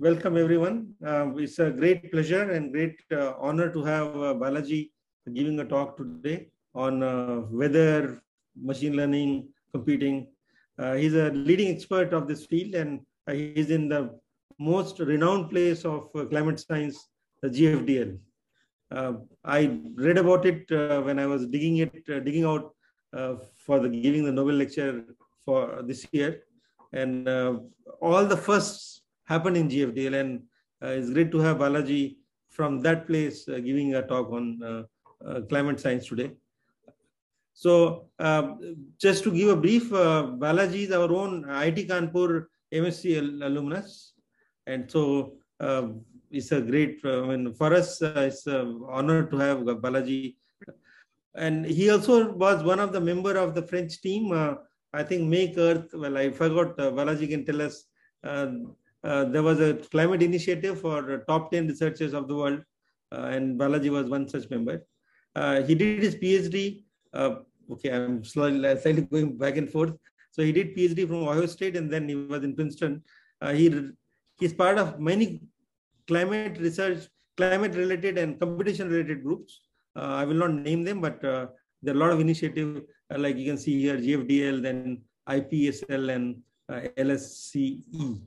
Welcome everyone. It's a great pleasure and great honor to have Balaji giving a talk today on weather, machine learning, computing. He's a leading expert of this field, and he's in the most renowned place of climate science, the GFDL. I read about it when I was digging out for giving the Nobel lecture for this year, and all the firsts happened in GFDL, and it's great to have Balaji from that place giving a talk on climate science today. So just to give a brief, Balaji is our own IIT Kanpur MSc alumnus, and so it's a great, for us, it's an honor to have Balaji. And he also was one of the member of the French team, I think Make Earth, well, I forgot, Balaji can tell us, there was a climate initiative for top 10 researchers of the world, and Balaji was one such member. He did his PhD, okay, I'm slightly going back and forth. So he did PhD from Ohio State, and then he was in Princeton. He's part of many climate research, climate related and competition related groups. I will not name them, but there are a lot of initiatives, like you can see here, GFDL, then IPSL and LSCE.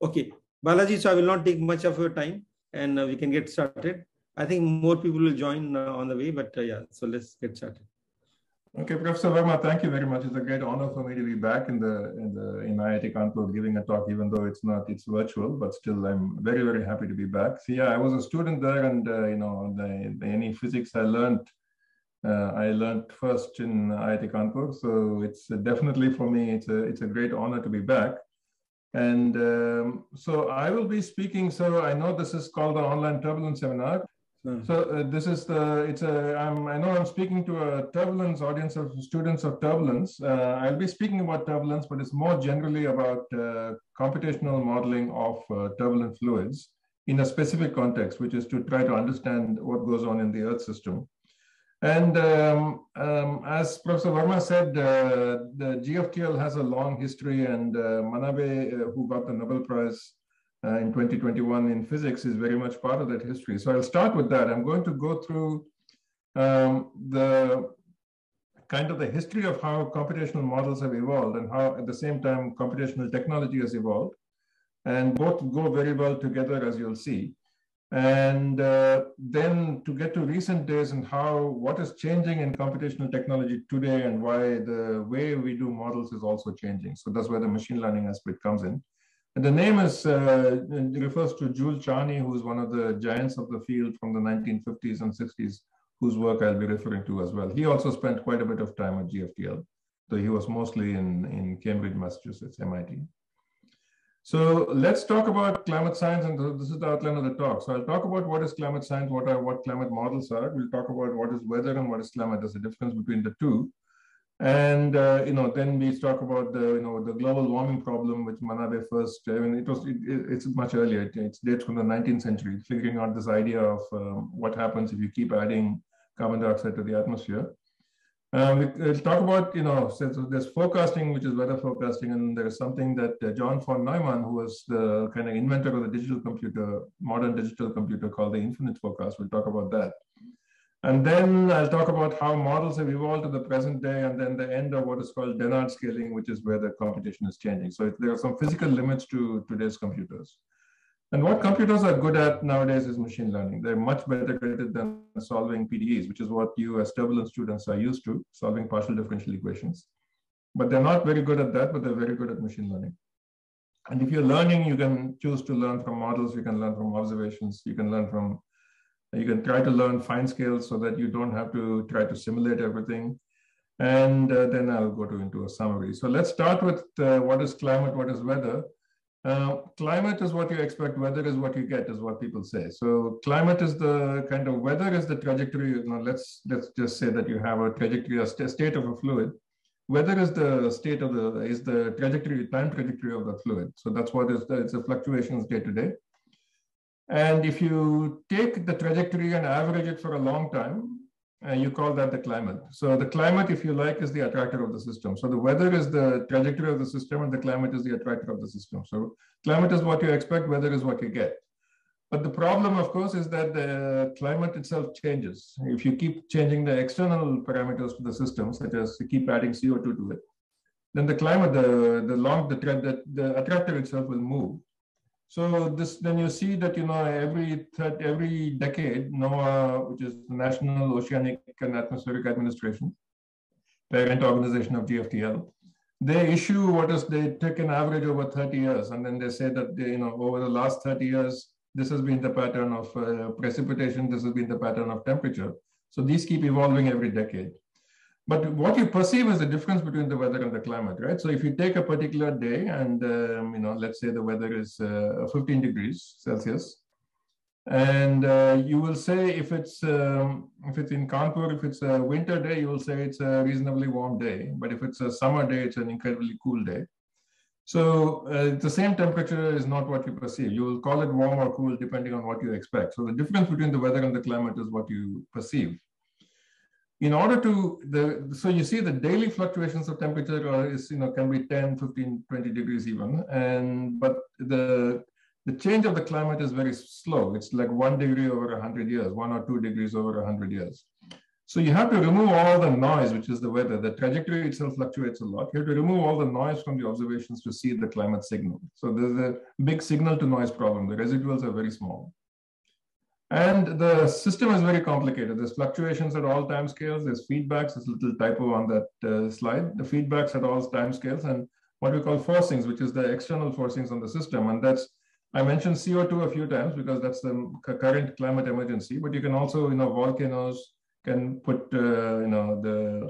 Okay, Balaji, so I will not take much of your time, and we can get started. I think more people will join on the way, but yeah, so let's get started. Okay, Professor Verma, thank you very much. It's a great honor for me to be back in IIT Kanpur giving a talk, even though it's virtual, but still I'm very, very happy to be back. So yeah, I was a student there, and any physics I learned first in IIT Kanpur. So it's definitely for me, it's a great honor to be back. And so I will be speaking. So I know this is called the online turbulence seminar. So this is I know I'm speaking to a turbulence audience of students of turbulence. I'll be speaking about turbulence, but it's more generally about computational modeling of turbulent fluids in a specific context, which is to try to understand what goes on in the Earth system. And as Professor Verma said, the GFTL has a long history, and Manabe, who got the Nobel Prize in 2021 in physics, is very much part of that history. So I'll start with that. I'm going to go through the history of how computational models have evolved and how at the same time computational technology has evolved, and both go very well together, as you'll see. And then to get to recent days and what is changing in computational technology today and why the way we do models is also changing. So that's where the machine learning aspect comes in. And the name refers to Jules Charney, who is one of the giants of the field from the 1950s and 60s, whose work I'll be referring to as well. He also spent quite a bit of time at GFTL, though he was mostly in Cambridge, Massachusetts, MIT. So let's talk about climate science, and this is the outline of the talk. So I'll talk about what is climate science, what climate models are. We'll talk about what is weather and what is climate. There's a difference between the two. And then we talk about the global warming problem, which Manabe first. It's much earlier. It dates from the 19th century, figuring out this idea of what happens if you keep adding carbon dioxide to the atmosphere. We'll talk about so there's forecasting, which is weather forecasting, and there's something that John von Neumann, who was the kind of inventor of the digital computer, modern digital computer, called the infinite forecast. We'll talk about that. And then I'll talk about how models have evolved to the present day, and then the end of what is called Dennard scaling, which is where the computation is changing. So there are some physical limits to today's computers. And what computers are good at nowadays is machine learning. They're much better at than solving PDEs, which is what you as turbulence students are used to, solving partial differential equations. But they're not very good at that, but they're very good at machine learning. And if you're learning, you can choose to learn from models, you can learn from observations, you can try to learn fine scales so that you don't have to try to simulate everything. And then I'll go into a summary. So let's start with what is climate, what is weather. Climate is what you expect, weather is what you get, is what people say. So climate is the kind of, weather is the trajectory. Let's just say that you have a trajectory, a state of a fluid. Weather is the state of the trajectory, time trajectory of the fluid. So that's what it's the fluctuations day to day. And if you take the trajectory and average it for a long time, you call that the climate. So the climate, if you like, is the attractor of the system. So the weather is the trajectory of the system, and the climate is the attractor of the system. So climate is what you expect, weather is what you get. But the problem, of course, is that the climate itself changes. If you keep changing the external parameters to the system, such as you keep adding CO2 to it, then the climate, the attractor itself will move. So then you see that, every decade, NOAA, which is the National Oceanic and Atmospheric Administration, parent organization of GFTL, they issue they take an average over 30 years, and then they say that over the last 30 years, this has been the pattern of precipitation, this has been the pattern of temperature. So these keep evolving every decade. But what you perceive is the difference between the weather and the climate, right? So if you take a particular day and, let's say the weather is 15 degrees Celsius, and you will say if it's in Kanpur, if it's a winter day, you will say it's a reasonably warm day. But if it's a summer day, it's an incredibly cool day. So the same temperature is not what you perceive. You will call it warm or cool depending on what you expect. So the difference between the weather and the climate is what you perceive. In order to, so you see the daily fluctuations of temperature can be 10, 15, 20 degrees even. But the change of the climate is very slow. It's like 1 degree over 100 years, 1 or 2 degrees over 100 years. So you have to remove all the noise, which is the weather. The trajectory itself fluctuates a lot. You have to remove all the noise from the observations to see the climate signal. So there's a big signal to noise problem. The residuals are very small. And the system is very complicated. There's fluctuations at all time scales. There's feedbacks. There's a little typo on that slide. The feedbacks at all time scales, and what we call forcings, which is the external forcings on the system. And that's, I mentioned CO2 a few times because that's the current climate emergency. But you can also, volcanoes can put, can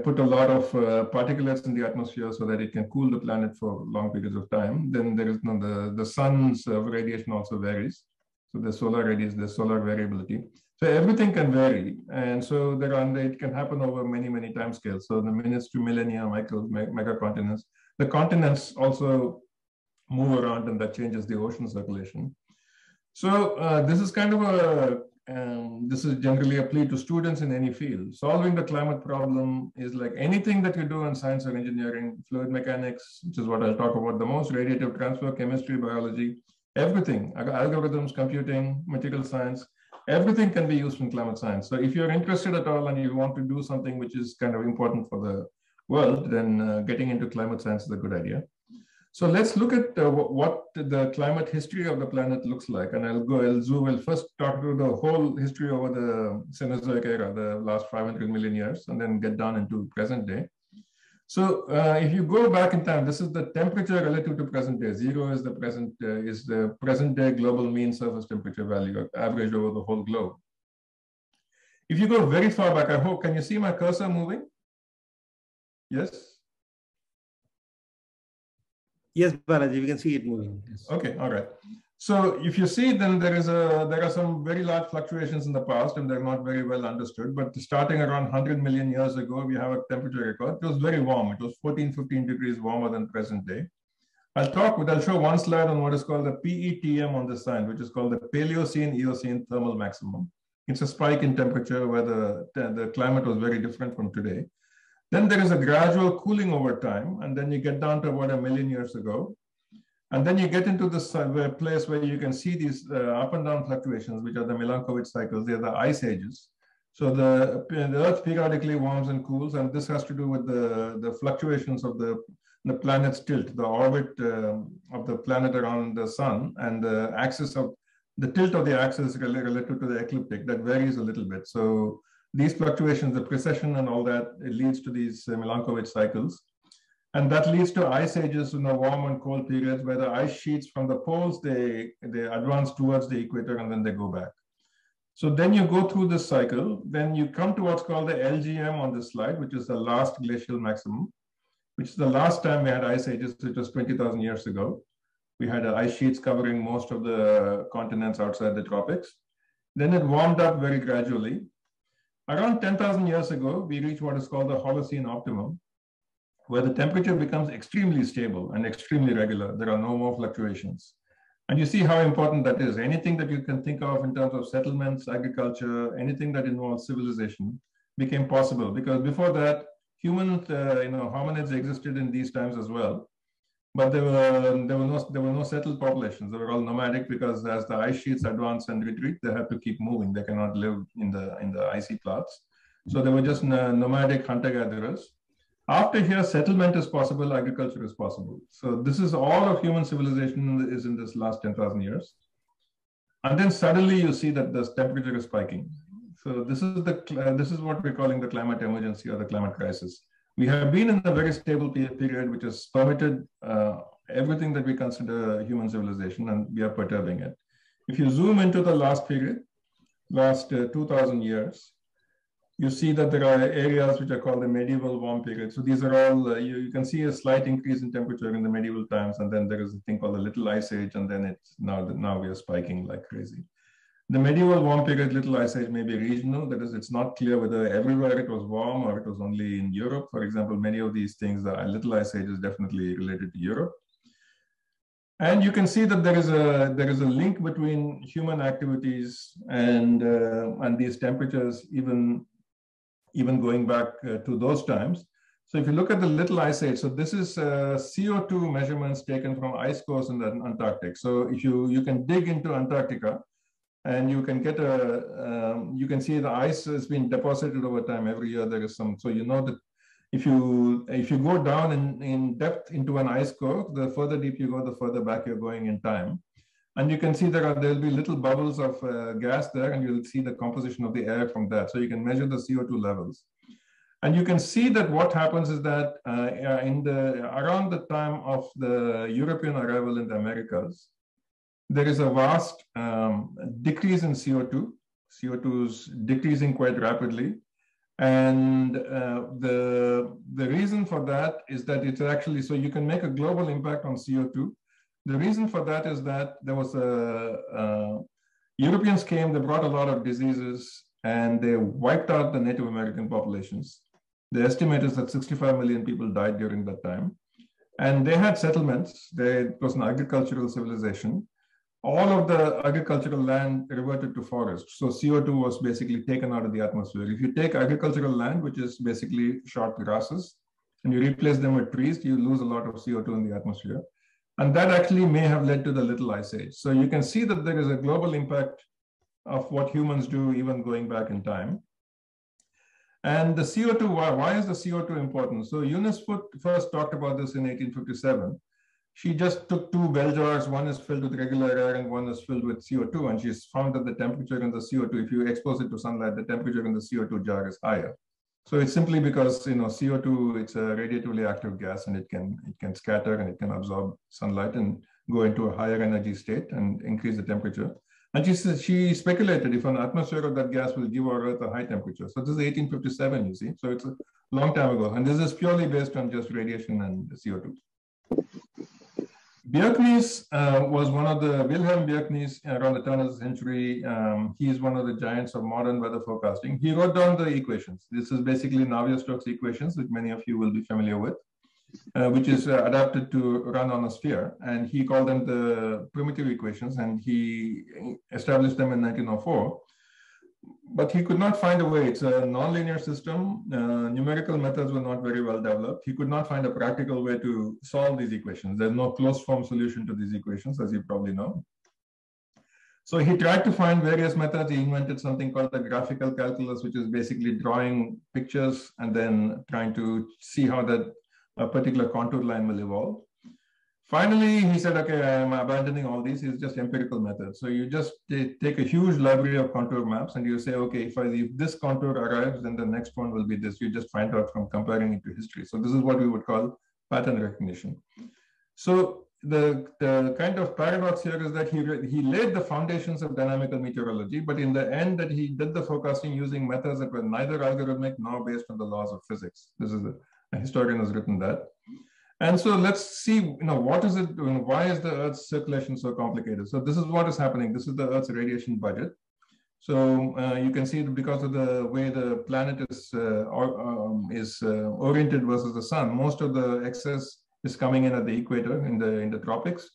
put a lot of particulates in the atmosphere so that it can cool the planet for long periods of time. Then there is the sun's radiation also varies. So the solar radius, the solar variability. So everything can vary. And so it can happen over many, many time scales. So the minutes to millennia, mega continents. The continents also move around, and that changes the ocean circulation. So this is kind of this is generally a plea to students in any field. Solving the climate problem is like anything that you do in science or engineering, fluid mechanics, which is what I'll talk about the most, radiative transfer, chemistry, biology, everything, algorithms, computing, material science, everything can be used in climate science. So if you're interested at all and you want to do something which is kind of important for the world, then getting into climate science is a good idea. So let's look at what the climate history of the planet looks like. And we'll first talk through the whole history over the Cenozoic era, the last 500 million years, and then get down into present day. So if you go back in time, this is the temperature relative to present day. 0 is the present day global mean surface temperature value, averaged over the whole globe. If you go very far back, can you see my cursor moving? Yes? Yes, Balaji, we can see it moving. Yes. Okay, all right. So if you see, then there are some very large fluctuations in the past, and they're not very well understood. But starting around 100 million years ago, we have a temperature record. It was very warm. It was 14, 15 degrees warmer than present day. I'll show one slide on what is called the PETM on this side, which is called the Paleocene-Eocene thermal maximum. It's a spike in temperature where the climate was very different from today. Then there is a gradual cooling over time, and then you get down to about 1 million years ago. And then you get into this place where you can see these up and down fluctuations, which are the Milankovitch cycles. They're the ice ages. So the Earth periodically warms and cools, and this has to do with the fluctuations of the planet's tilt, the orbit of the planet around the sun, and the axis of the tilt of the axis relative to the ecliptic. That varies a little bit. So these fluctuations, the precession and all that, it leads to these Milankovitch cycles. And that leads to ice ages, warm and cold periods where the ice sheets from the poles, they advance towards the equator and then they go back. So then you go through this cycle, then you come to what's called the LGM on this slide, which is the last glacial maximum, which is the last time we had ice ages, which was 20,000 years ago. We had ice sheets covering most of the continents outside the tropics. Then it warmed up very gradually. Around 10,000 years ago, we reached what is called the Holocene optimum, where the temperature becomes extremely stable and extremely regular. There are no more fluctuations. And you see how important that is. Anything that you can think of in terms of settlements, agriculture, anything that involves civilization became possible, because before that, hominids existed in these times as well. But there were no settled populations. They were all nomadic, because as the ice sheets advance and retreat, they have to keep moving. They cannot live in the icy flats. So they were just nomadic hunter-gatherers. After here, settlement is possible, agriculture is possible. So this is all of human civilization is in this last 10,000 years. And then suddenly you see that the temperature is spiking. So this is what we're calling the climate emergency or the climate crisis. We have been in a very stable period, which has permitted everything that we consider human civilization, and we are perturbing it. If you zoom into the last period, last 2,000 years, you see that there are areas which are called the medieval warm period. So these are all, you can see a slight increase in temperature in the medieval times, and then there is a thing called the Little Ice Age, and then it's now we are spiking like crazy. The medieval warm period, Little Ice Age, may be regional. That is, it's not clear whether everywhere it was warm or it was only in Europe. For example, many of these things, the Little Ice Age is definitely related to Europe. And you can see that there is a link between human activities and these temperatures, even going back to those times. So if you look at the Little Ice Age, so this is CO2 measurements taken from ice cores in the Antarctic. So if you can dig into Antarctica, and you can get you can see the ice has been deposited over time. Every year there is some, so you know that if you go down in depth into an ice core, the further deep you go, the further back you're going in time. And you can see there'll be little bubbles of gas there, and you'll see the composition of the air from that. So you can measure the CO2 levels. And you can see that what happens is that around the time of the European arrival in the Americas, there is a vast decrease in CO2. CO2 is decreasing quite rapidly. And the reason for that is that it's actually, so you can make a global impact on CO2. The reason for that is that there was Europeans came, they brought a lot of diseases, and they wiped out the Native American populations. The estimate is that 65 million people died during that time. And they had settlements. It was an agricultural civilization. All of the agricultural land reverted to forest. So CO2 was basically taken out of the atmosphere. If you take agricultural land, which is basically short grasses, and you replace them with trees, you lose a lot of CO2 in the atmosphere. And that actually may have led to the Little Ice Age. So you can see that there is a global impact of what humans do, even going back in time. And the CO2, why is the CO2 important? So Eunice first talked about this in 1857. She just took two bell jars, one is filled with regular air and one is filled with CO2, and she's found that the temperature in the CO2, if you expose it to sunlight, the temperature in the CO2 jar is higher. So it's simply because CO2, it's a radiatively active gas, and it can scatter and it can absorb sunlight and go into a higher energy state and increase the temperature. And she speculated if an atmosphere of that gas will give our Earth a high temperature. So this is 1857, you see. So it's a long time ago. And this is purely based on just radiation and CO2. Bjerknes was one of the, Wilhelm Bjerknes around the turn of the century. He is one of the giants of modern weather forecasting. He wrote down the equations. This is basically Navier-Stokes equations, which many of you will be familiar with, which is adapted to run on a sphere. And he called them the primitive equations, and he established them in 1904. But he could not find a way. It's a nonlinear system. Numerical methods were not very well developed. He could not find a practical way to solve these equations. There's no closed form solution to these equations, as you probably know. So he tried to find various methods. He invented something called the graphical calculus, which is basically drawing pictures and then trying to see how that a particular contour line will evolve. Finally, he said, okay, I'm abandoning all these. It's just empirical methods. So you just take a huge library of contour maps and you say, okay, if this contour arrives, then the next one will be this. You just find out from comparing it to history. So this is what we would call pattern recognition. So the kind of paradox here is that he laid the foundations of dynamical meteorology, but in the end that he did the forecasting using methods that were neither algorithmic nor based on the laws of physics. This is a historian has written that. And so let's see, what is it, why is the Earth's circulation so complicated? So this is what is happening. This is the Earth's radiation budget. So you can see that because of the way the planet is oriented versus the sun, most of the excess is coming in at the equator in the tropics.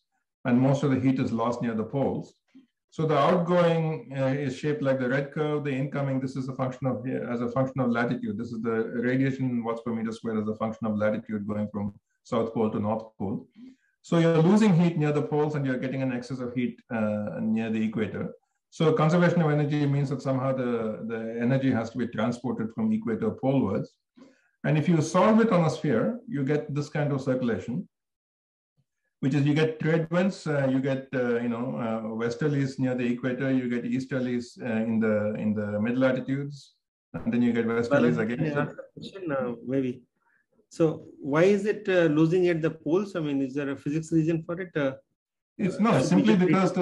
and most of the heat is lost near the poles. So the outgoing is shaped like the red curve. The incoming, this is a function of, as a function of latitude. This is the radiation watts per meter squared as a function of latitude going from South Pole to North Pole. So you're losing heat near the poles and you're getting an excess of heat near the equator. So conservation of energy means that somehow the energy has to be transported from equator polewards. And if you solve it on a sphere, you get this kind of circulation, which is you get trade winds, you get westerlies near the equator, you get easterlies in the mid latitudes, and then you get westerlies again. Can I ask a question, maybe? So why is it losing at the poles? I mean, is there a physics reason for it? It's simply because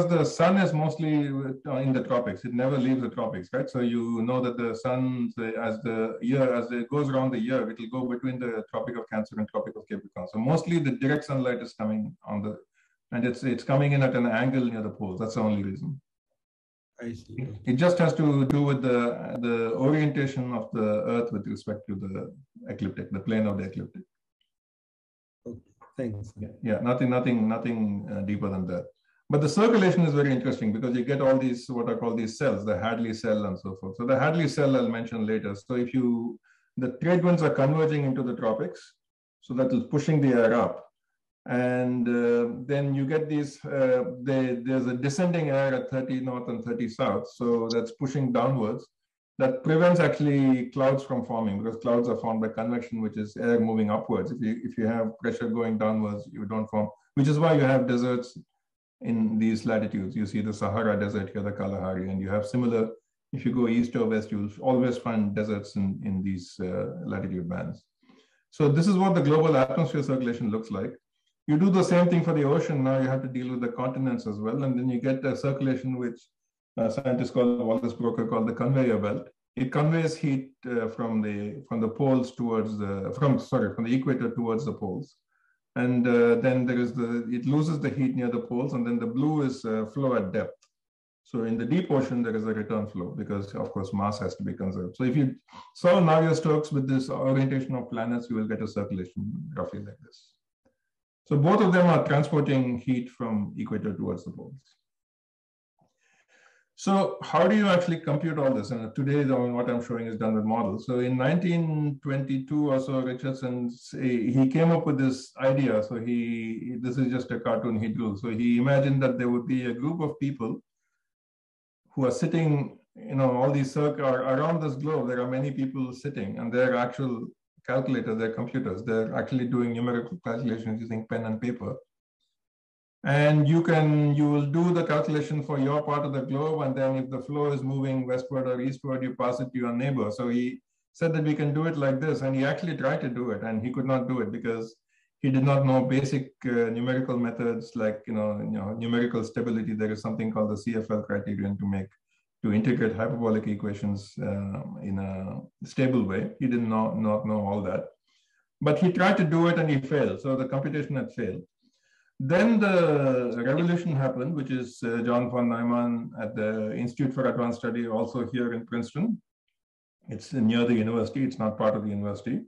the sun is mostly in the tropics. It never leaves the tropics, right? So you know that the sun, as it goes around the year, it will go between the Tropic of Cancer and Tropic of Capricorn. So mostly the direct sunlight is coming and it's coming in at an angle near the poles. That's the only reason. I see. It just has to do with the orientation of the Earth with respect to the ecliptic, the plane of the ecliptic. Okay, thanks. Yeah, nothing deeper than that. But the circulation is very interesting because you get all these, what I call these cells, the Hadley cell and so forth. So the Hadley cell I'll mention later. So the trade winds are converging into the tropics, so that is pushing the air up. And then you get these, there's a descending air at 30 north and 30 south. So that's pushing downwards. That prevents actually clouds from forming because clouds are formed by convection, which is air moving upwards. If you have pressure going downwards, you don't form, which is why you have deserts in these latitudes. You see the Sahara Desert here, the Kalahari, and you have similar, if you go east or west, you'll always find deserts in these latitude bands. So this is what the global atmosphere circulation looks like. You do the same thing for the ocean. Now you have to deal with the continents as well. And then you get a circulation which scientists call, Wallace Broker called the conveyor belt. It conveys heat from the poles towards from the equator towards the poles. And then there is it loses the heat near the poles, and then the blue is flow at depth. So in the deep ocean, there is a return flow because, of course, mass has to be conserved. So if you solve Navier-Stokes with this orientation of planets, you will get a circulation roughly like this. So both of them are transporting heat from equator towards the poles. So how do you actually compute all this? And today, what I'm showing is done with models. So in 1922 or so, Richardson, he came up with this idea. So this is just a cartoon he drew. So he imagined that there would be a group of people who are sitting, all these circles around this globe. There are many people sitting, and they're actual calculators, they're computers. They're actually doing numerical calculations using pen and paper. And you will do the calculation for your part of the globe, and then if the flow is moving westward or eastward, you pass it to your neighbor. So he said that we can do it like this, and he actually tried to do it, and he could not do it because he did not know basic numerical methods like numerical stability. There is something called the CFL criterion to integrate hyperbolic equations in a stable way. He did not know all that, but he tried to do it and he failed. So the computation had failed. Then the revolution happened, which is John von Neumann at the Institute for Advanced Study, also here in Princeton. It's near the university. It's not part of the university.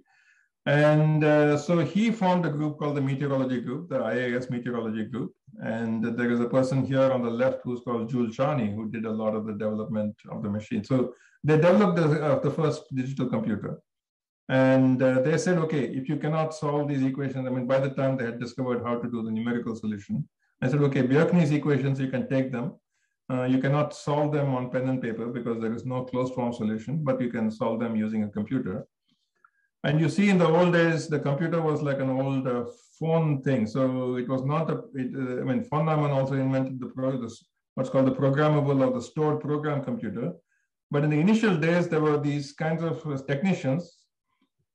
And so he formed a group called the Meteorology Group, the IAS Meteorology Group. And there is a person here on the left who's called Jules Charney, who did a lot of the development of the machine. So they developed the first digital computer. And they said, okay, if you cannot solve these equations, I mean, by the time they had discovered how to do the numerical solution, I said, okay, Bjerknes equations, you can take them. You cannot solve them on pen and paper because there is no closed form solution, but you can solve them using a computer. And you see in the old days, the computer was like an old phone thing. So it was not, von Neumann also invented what's called the programmable or the stored program computer. But in the initial days, there were these kinds of technicians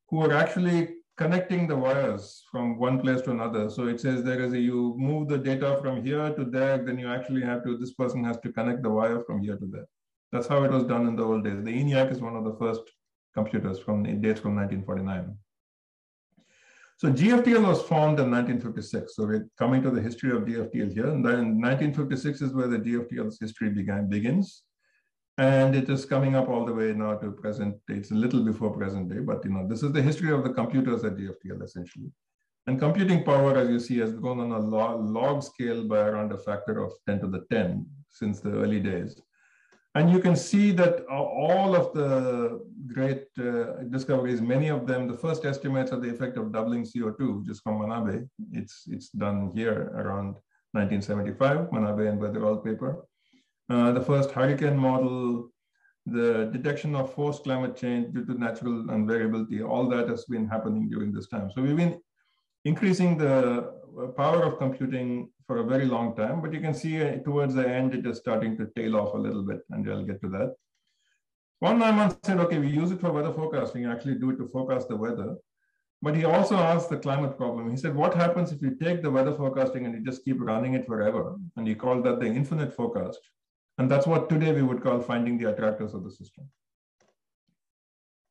who were actually connecting the wires from one place to another. So it says you move the data from here to there, then you actually this person has to connect the wire from here to there. That's how it was done in the old days. The ENIAC is one of the first computers it dates from 1949. So GFTL was formed in 1956. So we're coming to the history of GFTL here. And then 1956 is where the GFTL's history begins. And it is coming up all the way now to present. It's a little before present day, but this is the history of the computers at GFTL essentially. And computing power, as you see, has grown on a log scale by around a factor of 10 to the 10 since the early days. And you can see that all of the great discoveries, many of them, the first estimates of the effect of doubling CO2, which is from Manabe. It's done here around 1975, Manabe and Weatherall paper. The first hurricane model, the detection of forced climate change due to natural unvariability, all that has been happening during this time. So we've been increasing the power of computing for a very long time, but you can see towards the end, it is starting to tail off a little bit, and I'll get to that. One Neumann said, okay, we use it for weather forecasting, actually do it to forecast the weather. But he also asked the climate problem. He said, what happens if you take the weather forecasting and you just keep running it forever? And he called that the infinite forecast. And that's what today we would call finding the attractors of the system.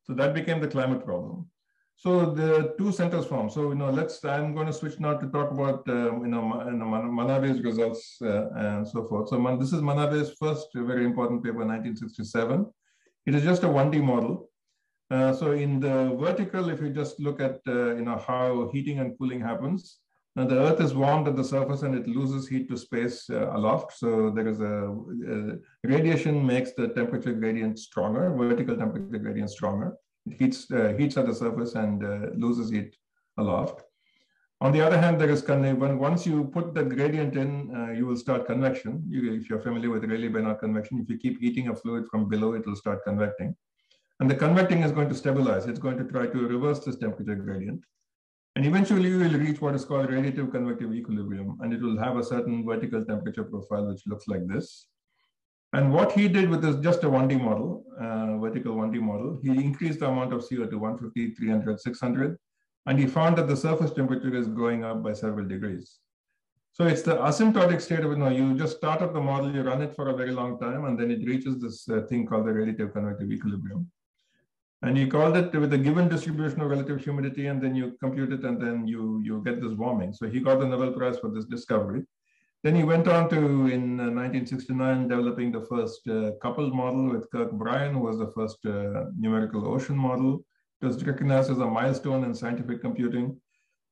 So that became the climate problem. So the two centers formed. So, I'm going to switch now to talk about, Manabe's results and so forth. So this is Manabe's first very important paper, 1967. It is just a 1D model. So in the vertical, if you just look at, how heating and cooling happens, now the Earth is warmed at the surface and it loses heat to space aloft. So there is radiation makes the temperature gradient stronger, vertical temperature gradient stronger. It heats at the surface and loses heat aloft. On the other hand, there is once you put the gradient in, you will start convection. If you're familiar with Rayleigh-Bénard convection, if you keep heating a fluid from below, it will start convecting. And the convecting is going to stabilize. It's going to try to reverse this temperature gradient. And eventually you will reach what is called radiative convective equilibrium, and it will have a certain vertical temperature profile, which looks like this. And what he did with this just a 1D model, vertical 1D model, he increased the amount of CO2, 150, 300, 600, and he found that the surface temperature is going up by several degrees. So it's the asymptotic state of, you just start up the model, you run it for a very long time, and then it reaches this thing called the radiative convective equilibrium. And he called it with a given distribution of relative humidity, and then you compute it, and then you get this warming. So he got the Nobel Prize for this discovery. Then he went on to, in 1969, developing the first coupled model with Kirk Bryan, who was the first numerical ocean model. It was recognized as a milestone in scientific computing.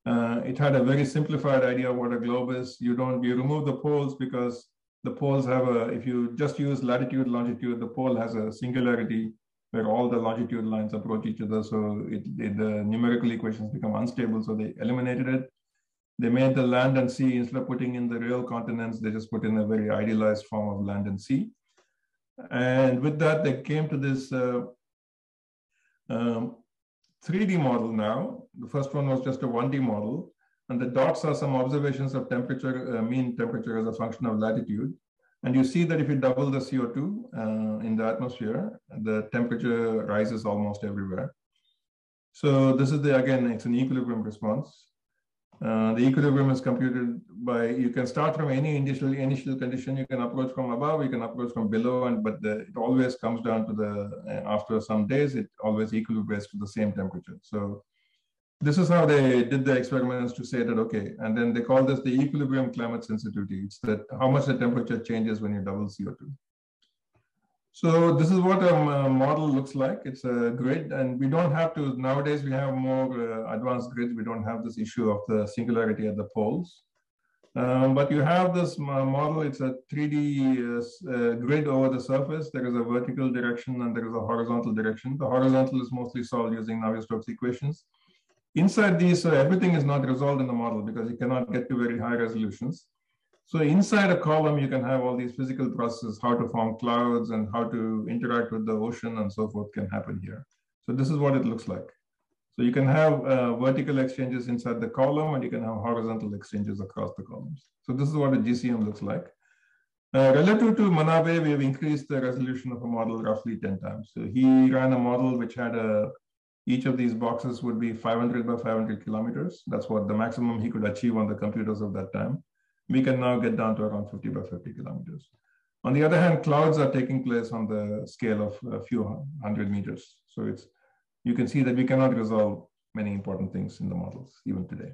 It had a very simplified idea of what a globe is. You remove the poles because the poles have if you just use latitude, longitude, the pole has a singularity where all the longitude lines approach each other. So the numerical equations become unstable. So they eliminated it. They made the land and sea, instead of putting in the real continents, they just put in a very idealized form of land and sea. And with that, they came to this 3D model now. The first one was just a 1D model. And the dots are some observations of temperature, mean temperature as a function of latitude. And you see that if you double the CO2 in the atmosphere, the temperature rises almost everywhere. So this is again, it's an equilibrium response. The equilibrium is computed by, you can start from any initial condition, you can approach from above, you can approach from below, but it always comes down to after some days, it always equilibrates to the same temperature. So this is how they did the experiments to say that, okay, and then they call this the equilibrium climate sensitivity. It's that how much the temperature changes when you double CO2. So this is what a model looks like. It's a grid, and we don't have to, nowadays we have more advanced grids. We don't have this issue of the singularity at the poles. But you have this model, it's a 3D grid over the surface. There is a vertical direction and there is a horizontal direction. The horizontal is mostly solved using Navier-Stokes equations. Inside these, everything is not resolved in the model because you cannot get to very high resolutions. So inside a column, you can have all these physical processes, how to form clouds and how to interact with the ocean and so forth can happen here. So this is what it looks like. So you can have vertical exchanges inside the column and you can have horizontal exchanges across the columns. So this is what a GCM looks like. Relative to Manabe, we have increased the resolution of a model roughly 10 times. So he ran a model which had each of these boxes would be 500 by 500 kilometers. That's what the maximum he could achieve on the computers of that time. We can now get down to around 50 by 50 kilometers. On the other hand, clouds are taking place on the scale of a few hundred meters. So you can see that we cannot resolve many important things in the models, even today.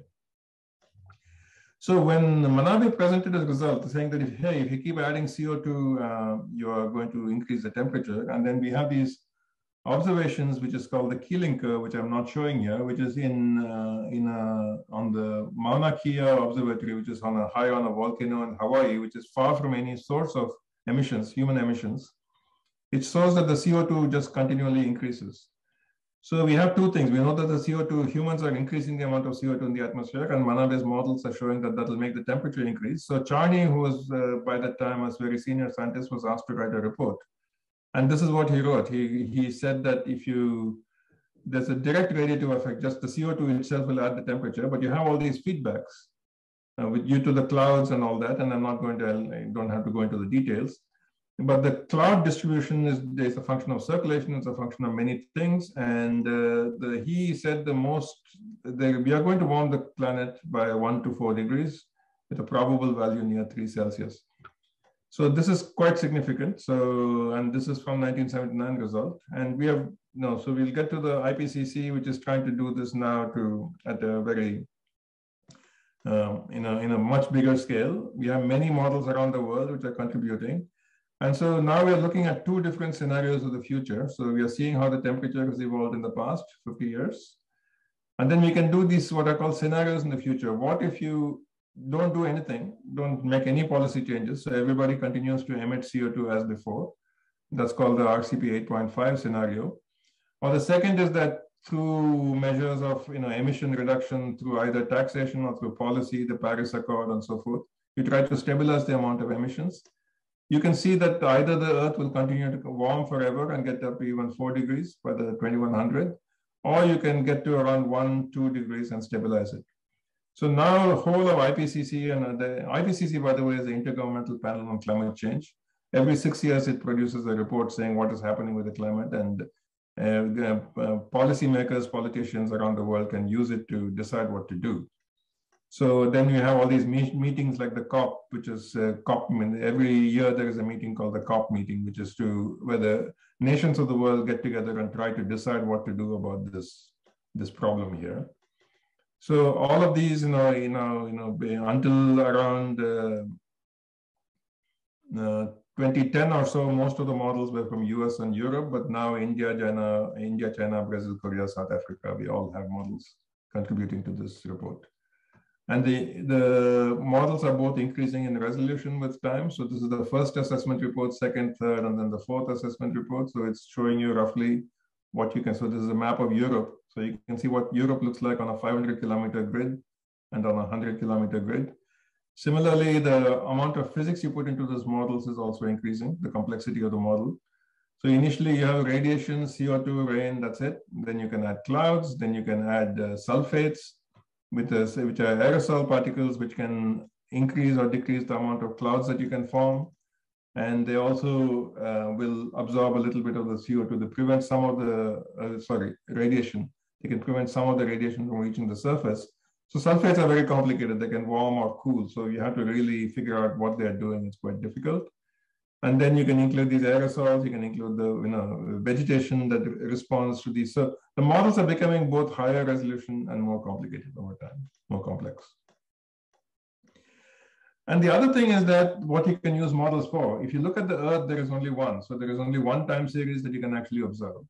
So when Manabe presented his result, saying that if you keep adding CO2, you are going to increase the temperature. And then we have these observations, which is called the Keylinker, which I'm not showing here, which is on the Mauna Kea Observatory, which is high on a volcano in Hawaii, which is far from any source of emissions, human emissions. It shows that the CO2 just continually increases. So we have two things. We know that the CO2, humans are increasing the amount of CO2 in the atmosphere, and Manatees models are showing that that will make the temperature increase. So Charney, who was by that time a very senior scientist, was asked to write a report. And this is what he wrote. He said that there's a direct radiative effect, just the CO2 itself will add the temperature, but you have all these feedbacks due to the clouds and all that. And I don't have to go into the details. But the cloud distribution is a function of circulation, it's a function of many things. And he said we are going to warm the planet by 1 to 4 degrees with a probable value near 3 Celsius. So this is quite significant. And this is from 1979 result. And so we'll get to the IPCC, which is trying to do this now at a very, in a much bigger scale. We have many models around the world which are contributing. And so now we are looking at 2 different scenarios of the future. So we are seeing how the temperature has evolved in the past 50 years. And then we can do these what are called scenarios in the future. What if you don't do anything, don't make any policy changes, so everybody continues to emit CO2 as before? That's called the RCP 8.5 scenario. Or the second is that through measures of emission reduction through either taxation or through policy, the Paris Accord and so forth, you try to stabilize the amount of emissions. You can see that either the Earth will continue to warm forever and get up to even 4 degrees by the 2100, or you can get to around 1-2 degrees and stabilize it. So now the whole of IPCC, and the IPCC, by the way, is the Intergovernmental Panel on Climate Change. Every 6 years, it produces a report saying what is happening with the climate, and policymakers, politicians around the world can use it to decide what to do. So then you have all these meetings like the COP, which is COP. Every year there is a meeting called the COP meeting, which is where the nations of the world get together and try to decide what to do about this problem here. So all of these, until around 2010 or so, most of the models were from US and Europe, but now India, China, Brazil, Korea, South Africa, we all have models contributing to this report. And the models are both increasing in resolution with time. So this is the first assessment report, second, third, and then the 4th assessment report. So it's showing you roughly what you can. So this is a map of Europe. So you can see what Europe looks like on a 500-kilometer grid and on a 100-kilometer grid. Similarly, the amount of physics you put into those models is also increasing, the complexity of the model. So initially you have radiation, CO2, rain, that's it. Then you can add clouds, then you can add sulfates, which are aerosol particles, which can increase or decrease the amount of clouds that you can form. And they also will absorb a little bit of the CO2 to prevent some of the, radiation. They can prevent some of the radiation from reaching the surface. So sulfates are very complicated. They can warm or cool. So you have to really figure out what they're doing. It's quite difficult. And then you can include these aerosols. You can include the vegetation that responds to these. So the models are becoming both higher resolution and more complicated over time, more complex. And the other thing is that what you can use models for, if you look at the Earth, there is only one. So there is only one time series that you can actually observe.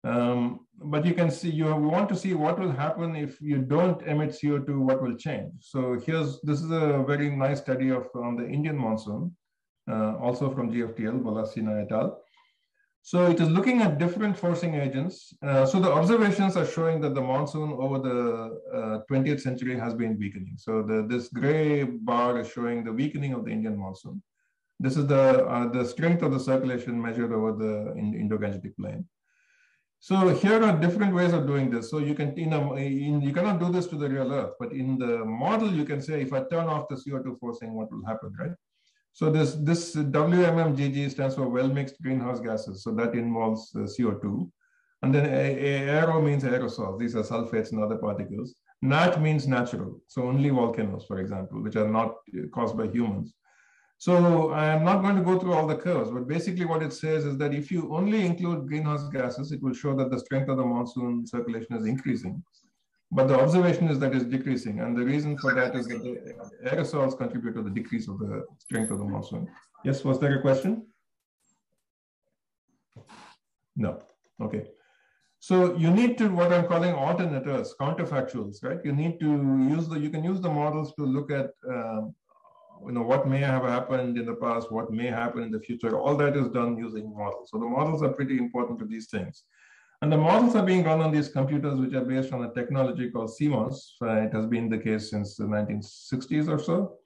But you can see, you want to see what will happen if you don't emit CO2, what will change. So this is a very nice study on the Indian monsoon. Also from GFTL, Balaji et al. So it is looking at different forcing agents. So the observations are showing that the monsoon over the 20th century has been weakening. So this gray bar is showing the weakening of the Indian monsoon. This is the strength of the circulation measured over the Indo-Gangetic plain. So here are different ways of doing this. So you can, you cannot do this to the real Earth, but in the model, you can say, if I turn off the CO2 forcing, what will happen, right? So this WMMGG stands for well-mixed greenhouse gases. So that involves CO2. And then aero means aerosols. These are sulfates and other particles. Nat means natural. So only volcanoes, for example, which are not caused by humans. So I'm not going to go through all the curves, but basically what it says is that if you only include greenhouse gases, it will show that the strength of the monsoon circulation is increasing. But the observation is that it's decreasing. And the reason for that is that the aerosols contribute to the decrease of the strength of the monsoon. Yes, was there a question? No. Okay. So you need to, what I'm calling alternators, counterfactuals, right? You need to use you can use the models to look at, what may have happened in the past, what may happen in the future. All that is done using models. So the models are pretty important to these things. And the models are being run on these computers, which are based on a technology called CMOS. It has been the case since the 1960s or so.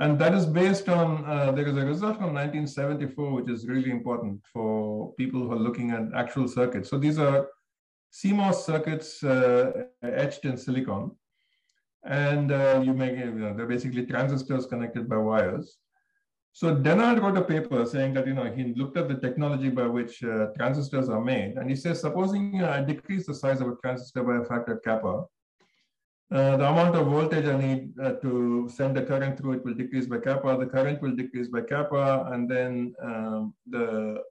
And that is based on, there is a result from 1974, which is really important for people who are looking at actual circuits. So these are CMOS circuits etched in silicon. And they're basically transistors connected by wires. So Dennard wrote a paper saying that, he looked at the technology by which transistors are made. And he says, supposing I decrease the size of a transistor by a factor kappa, the amount of voltage I need to send the current through it will decrease by kappa, the current will decrease by kappa, and then the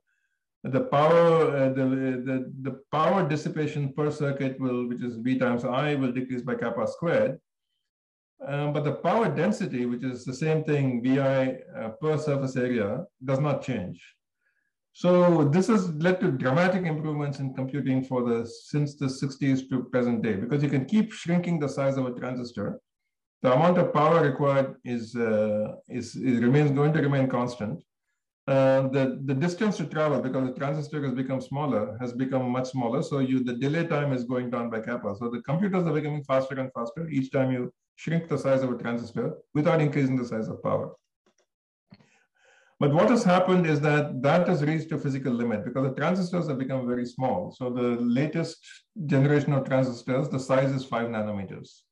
power dissipation per circuit which is V times I, will decrease by kappa squared. But the power density, which is the same thing, VI per surface area, does not change. So this has led to dramatic improvements in computing since the 60s to present day, because you can keep shrinking the size of a transistor. The amount of power required going to remain constant. The distance to travel, because the transistor has become smaller, has become much smaller. So the delay time is going down by kappa. So the computers are becoming faster and faster each time you shrink the size of a transistor without increasing the size of power. But what has happened is that has reached a physical limit because the transistors have become very small. So the latest generation of transistors, the size is 5 nanometers.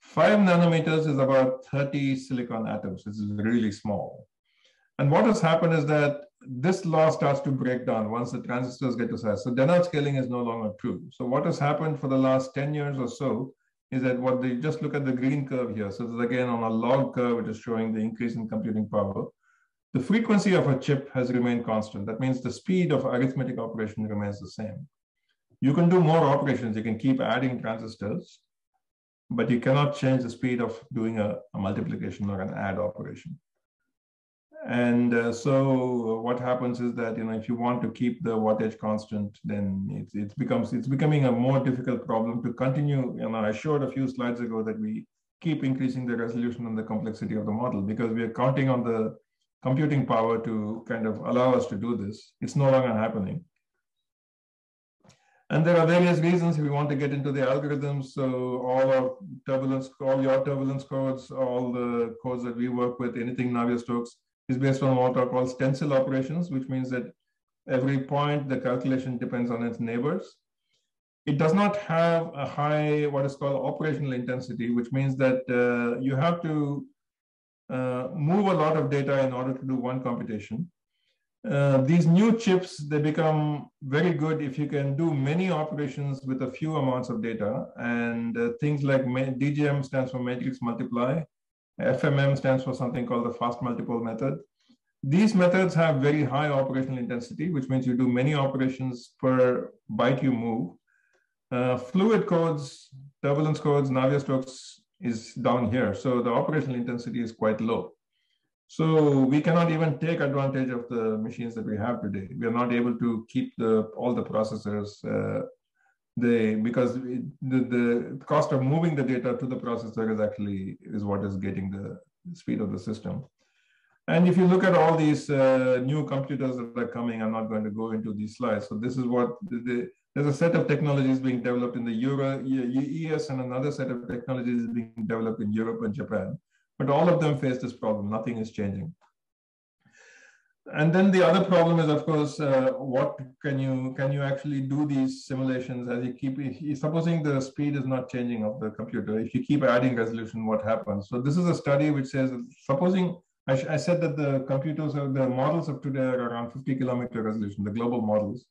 5 nanometers is about 30 silicon atoms. This is really small. And what has happened is that this law starts to break down once the transistors get to size. So Dennard scaling is no longer true. So what has happened for the last 10 years or so is that just look at the green curve here. So this is again on a log curve, which is showing the increase in computing power. The frequency of a chip has remained constant. That means the speed of arithmetic operation remains the same. You can do more operations. You can keep adding transistors, but you cannot change the speed of doing a multiplication or an add operation. And so what happens is that, if you want to keep the wattage constant, then it's becoming a more difficult problem to continue. I showed a few slides ago that we keep increasing the resolution and the complexity of the model because we are counting on the computing power to kind of allow us to do this. It's no longer happening. And there are various reasons if we want to get into the algorithms. So all your turbulence codes, all the codes that we work with, anything Navier-Stokes, is based on what are called stencil operations, which means that every point, the calculation depends on its neighbors. It does not have a high, what is called operational intensity, which means that you have to move a lot of data in order to do one computation. These new chips, they become very good if you can do many operations with a few amounts of data. And things like DGM stands for matrix multiply. FMM stands for something called the fast multiple method. These methods have very high operational intensity, which means you do many operations per byte you move. Fluid codes, turbulence codes, Navier-Stokes is down here. So the operational intensity is quite low. So we cannot even take advantage of the machines that we have today. We are not able to keep all the processors because the cost of moving the data to the processor is what is getting the speed of the system. And if you look at all these new computers that are coming, I'm not going to go into these slides. So this is what there's a set of technologies being developed in the ES, and another set of technologies being developed in Europe and Japan. But all of them face this problem. Nothing is changing. And then the other problem is, of course, what can you actually do these simulations as you keep, supposing the speed is not changing of the computer, if you keep adding resolution, what happens? So this is a study which says, supposing, I said that the models of today are around 50 kilometer resolution, the global models.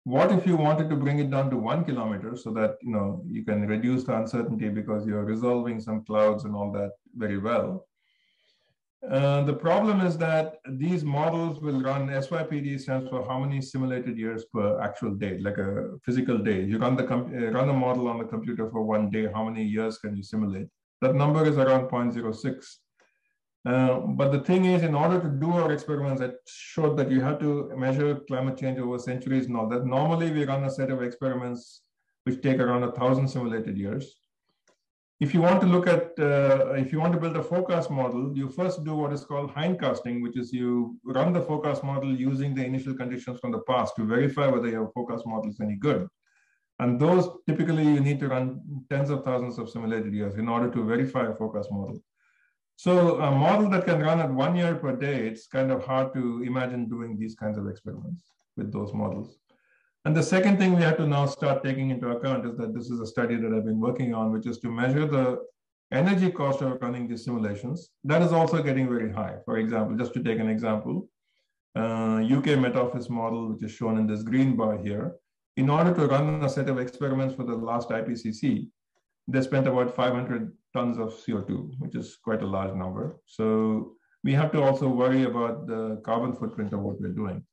What if you wanted to bring it down to 1 kilometer so that, you can reduce the uncertainty because you're resolving some clouds and all that very well? The problem is that these models will run, SYPD stands for how many simulated years per actual day, like a physical day. You run a model on the computer for 1 day, how many years can you simulate? That number is around 0.06. But the thing is, in order to do our experiments, it showed that you have to measure climate change over centuries and all that. Normally, we run a set of experiments which take around 1,000 simulated years. If you want to look at, if you want to build a forecast model, you first do what is called hindcasting, which is you run the forecast model using the initial conditions from the past to verify whether your forecast model is any good. And those typically you need to run tens of thousands of simulated years in order to verify a forecast model. So a model that can run at 1 year per day, it's kind of hard to imagine doing these kinds of experiments with those models. And the second thing we have to now start taking into account is that this is a study that I've been working on, which is to measure the energy cost of running these simulations. That is also getting very high. For example, just to take an example, UK Met Office model, which is shown in this green bar here, in order to run a set of experiments for the last IPCC, they spent about 500 tons of CO2, which is quite a large number. So we have to also worry about the carbon footprint of what we're doing.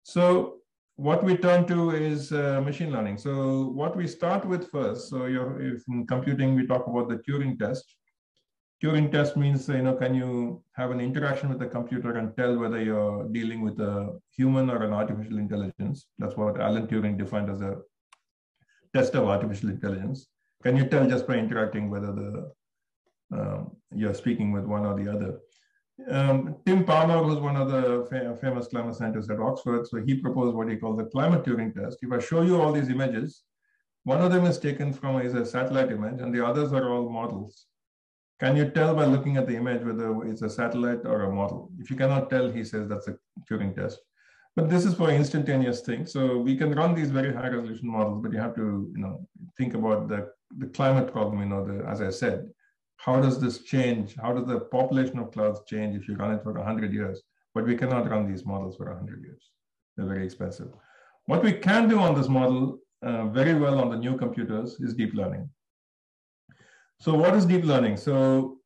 So what we turn to is machine learning. So what we start with first, so if in computing, we talk about the Turing test. Turing test means, can you have an interaction with the computer and tell whether you're dealing with a human or an artificial intelligence? That's what Alan Turing defined as a test of artificial intelligence. Can you tell just by interacting whether you're speaking with one or the other? Tim Palmer, who's one of the famous climate scientists at Oxford, so he proposed what he called the climate Turing test. If I show you all these images, one of them is taken from a satellite image and the others are all models. Can you tell by looking at the image whether it's a satellite or a model? If you cannot tell, he says that's a Turing test. But this is for instantaneous things. So we can run these very high resolution models, but you have to think about the climate problem, as I said. How does this change? How does the population of clouds change if you run it for 100 years? But we cannot run these models for 100 years. They're very expensive. What we can do on this model very well on the new computers is deep learning. So what is deep learning? So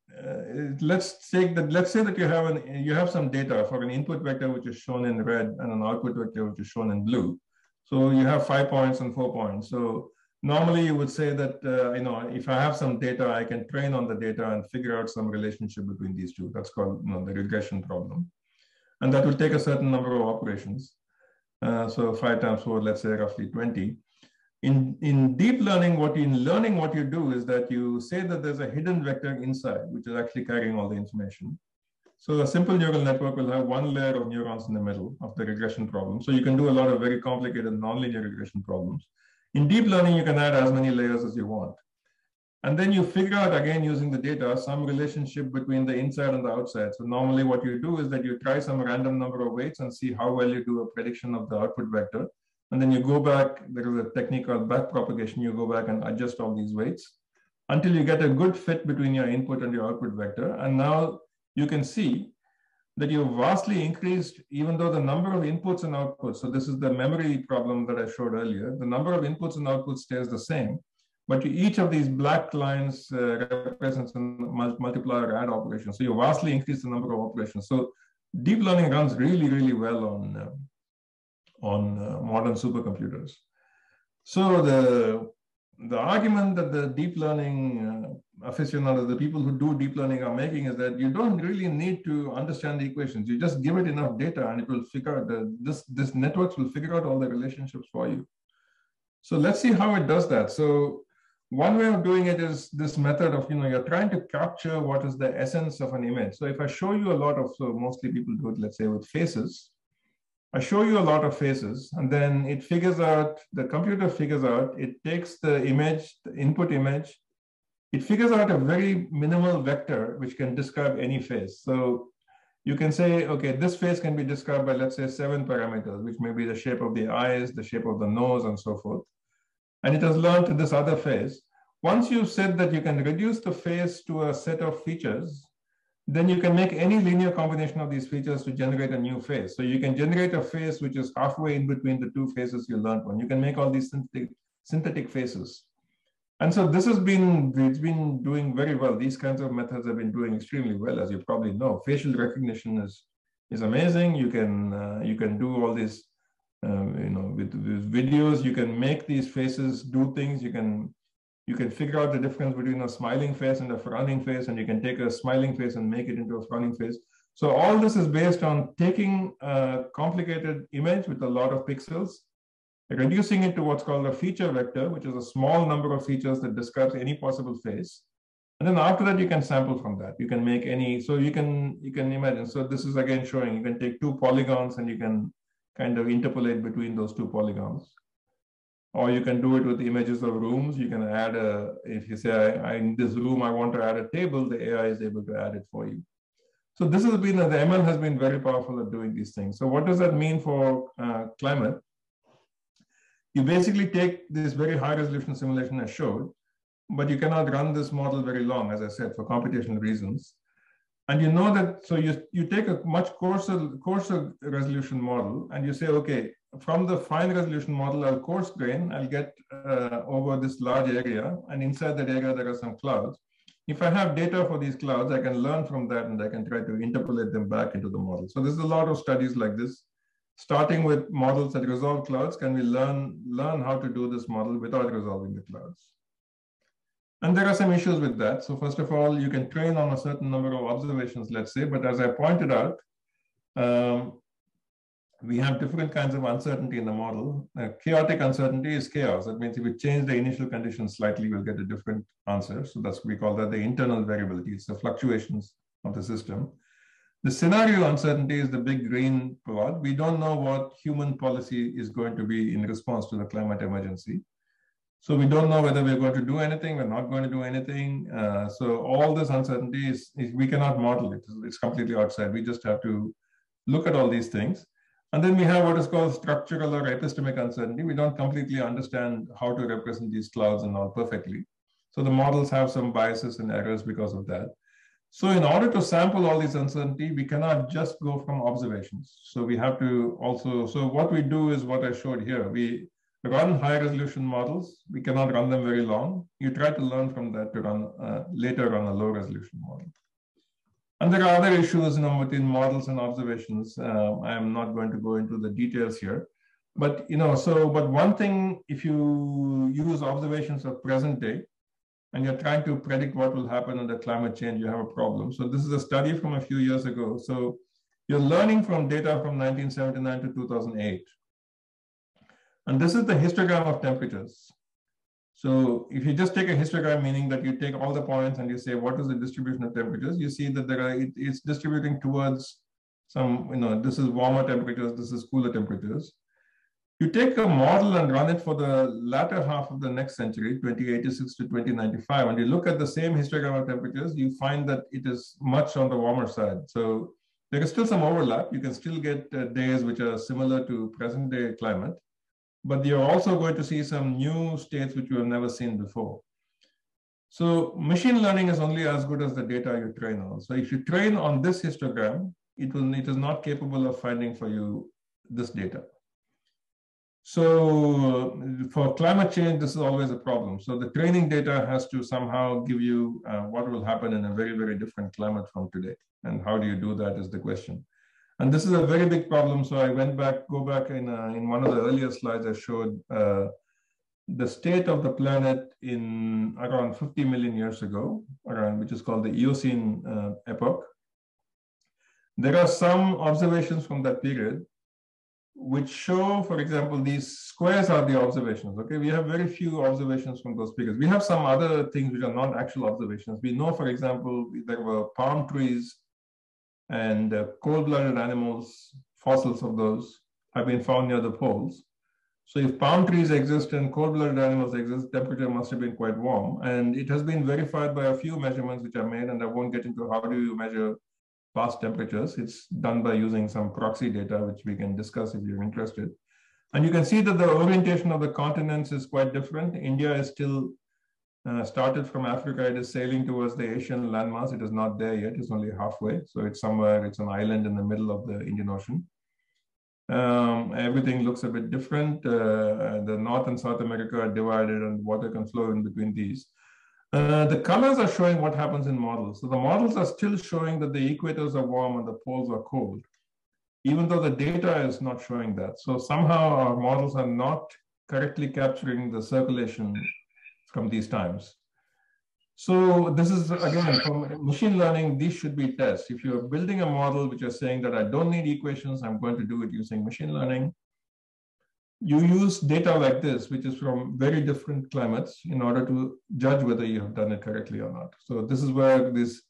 let's say that you have some data for an input vector which is shown in red and an output vector which is shown in blue. So you have 5 points and 4 points. So normally you would say that if I have some data, I can train on the data and figure out some relationship between these two. That's called the regression problem, and that will take a certain number of operations. So 5 times 4, let's say roughly 20. In deep learning, what you do is that you say that there's a hidden vector inside, which is actually carrying all the information. So a simple neural network will have one layer of neurons in the middle of the regression problem. So you can do a lot of very complicated nonlinear regression problems. In deep learning, you can add as many layers as you want. And then you figure out, again, using the data, some relationship between the inside and the outside. So normally what you do is that you try some random number of weights and see how well you do a prediction of the output vector. And then you go back, there is a technique called backpropagation. You go back and adjust all these weights until you get a good fit between your input and your output vector. And now you can see that you've vastly increased, even though the number of inputs and outputs, so this is the memory problem that I showed earlier, the number of inputs and outputs stays the same, but each of these black lines represents a multiplier add operation. So you vastly increase the number of operations. So deep learning runs really, really well on modern supercomputers. So the argument that the deep learning aficionados, the people who do deep learning are making is that you don't really need to understand the equations. You just give it enough data and it will figure out, this networks will figure out all the relationships for you. So let's see how it does that. So one way of doing it is this method of, you're trying to capture what is the essence of an image. So if I show you a lot of, so mostly people do it, let's say with faces. I show you a lot of faces and then it figures out, the computer figures out, it takes the image, the input image, it figures out a very minimal vector which can describe any face. So you can say, okay, this face can be described by, let's say, 7 parameters, which may be the shape of the eyes, the shape of the nose, and so forth. And it has learned this other face. Once you've said that you can reduce the face to a set of features, then you can make any linear combination of these features to generate a new face. So you can generate a face which is halfway in between the two faces you learned from. You can make all these synthetic faces. And so this it's been doing very well. These kinds of methods have been doing extremely well, as you probably know. Facial recognition is amazing. You can do all this, with videos. You can make these faces do things. You can You can figure out the difference between a smiling face and a frowning face, and you can take a smiling face and make it into a frowning face. So all this is based on taking a complicated image with a lot of pixels, reducing it to what's called a feature vector, which is a small number of features that describes any possible face. And then after that, you can sample from that. You can make any, so you can imagine. So this is again showing, you can take two polygons and you can kind of interpolate between those two polygons. Or you can do it with images of rooms. You can add if you say, in this room, I want to add a table, the AI is able to add it for you. So this has been, the ML has been very powerful at doing these things. So what does that mean for climate? You basically take this very high resolution simulation I showed, but you cannot run this model very long, as I said, for computational reasons. And you know that, so you take a much coarser resolution model and you say, okay, from the fine resolution model, I'll coarse grain, I'll get over this large area, and inside that area, there are some clouds. If I have data for these clouds, I can learn from that and I can try to interpolate them back into the model. So there's a lot of studies like this. Starting with models that resolve clouds, can we learn how to do this model without resolving the clouds? And there are some issues with that. So first of all, you can train on a certain number of observations, let's say, but as I pointed out, we have different kinds of uncertainty in the model. Chaotic uncertainty is chaos. That means if we change the initial conditions slightly, we'll get a different answer. So we call that the internal variability. It's the fluctuations of the system. The scenario uncertainty is the big green plot. We don't know what human policy is going to be in response to the climate emergency. So we don't know whether we're going to do anything, we're not going to do anything. So all this uncertainty is we cannot model it. It's completely outside. We just have to look at all these things. And then we have what is called structural or epistemic uncertainty. We don't completely understand how to represent these clouds and all perfectly. So the models have some biases and errors because of that. So in order to sample all these uncertainty, we cannot just go from observations. So we have to also, so what we do is what I showed here. We run high resolution models. We cannot run them very long. You try to learn from that to run later on a low resolution model. And there are other issues within models and observations. I am not going to go into the details here. But but one thing, if you use observations of present day, and you're trying to predict what will happen under climate change, you have a problem. So this is a study from a few years ago. So you're learning from data from 1979 to 2008. And this is the histogram of temperatures. So if you just take a histogram, meaning that you take all the points and you say, what is the distribution of temperatures? You see that it's distributing towards some, this is warmer temperatures, this is cooler temperatures. You take a model and run it for the latter half of the next century, 2086 to 2095, and you look at the same histogram of temperatures, you find that it is much on the warmer side. So there is still some overlap. You can still get days which are similar to present day climate, but you're also going to see some new states which you have never seen before. So machine learning is only as good as the data you train on. So if you train on this histogram, it is not capable of finding for you this data. So for climate change, this is always a problem. So the training data has to somehow give you what will happen in a very, very different climate from today. And how do you do that is the question. And this is a very big problem. So I go back in one of the earlier slides, I showed the state of the planet in around 50 million years ago, which is called the Eocene epoch. There are some observations from that period which show, for example, these squares are the observations. Okay, we have very few observations from those periods. We have some other things which are not actual observations. We know, for example, there were palm trees and cold-blooded animals, fossils of those have been found near the poles. So if palm trees exist and cold-blooded animals exist, temperature must have been quite warm. And it has been verified by a few measurements which are made, and I won't get into how do you measure past temperatures. It's done by using some proxy data, which we can discuss if you're interested. And you can see that the orientation of the continents is quite different. India is still started from Africa. It is sailing towards the Asian landmass. It is not there yet. It's only halfway. So it's somewhere, it's an island in the middle of the Indian Ocean. Everything looks a bit different. The North and South America are divided and water can flow in between these. The colors are showing what happens in models. So the models are still showing that the equators are warm and the poles are cold, even though the data is not showing that. So somehow our models are not correctly capturing the circulation from these times. So this is, again, from machine learning, these should be tests. If you're building a model which is saying that I don't need equations, I'm going to do it using machine learning, you use data like this, which is from very different climates, in order to judge whether you have done it correctly or not. So this is where this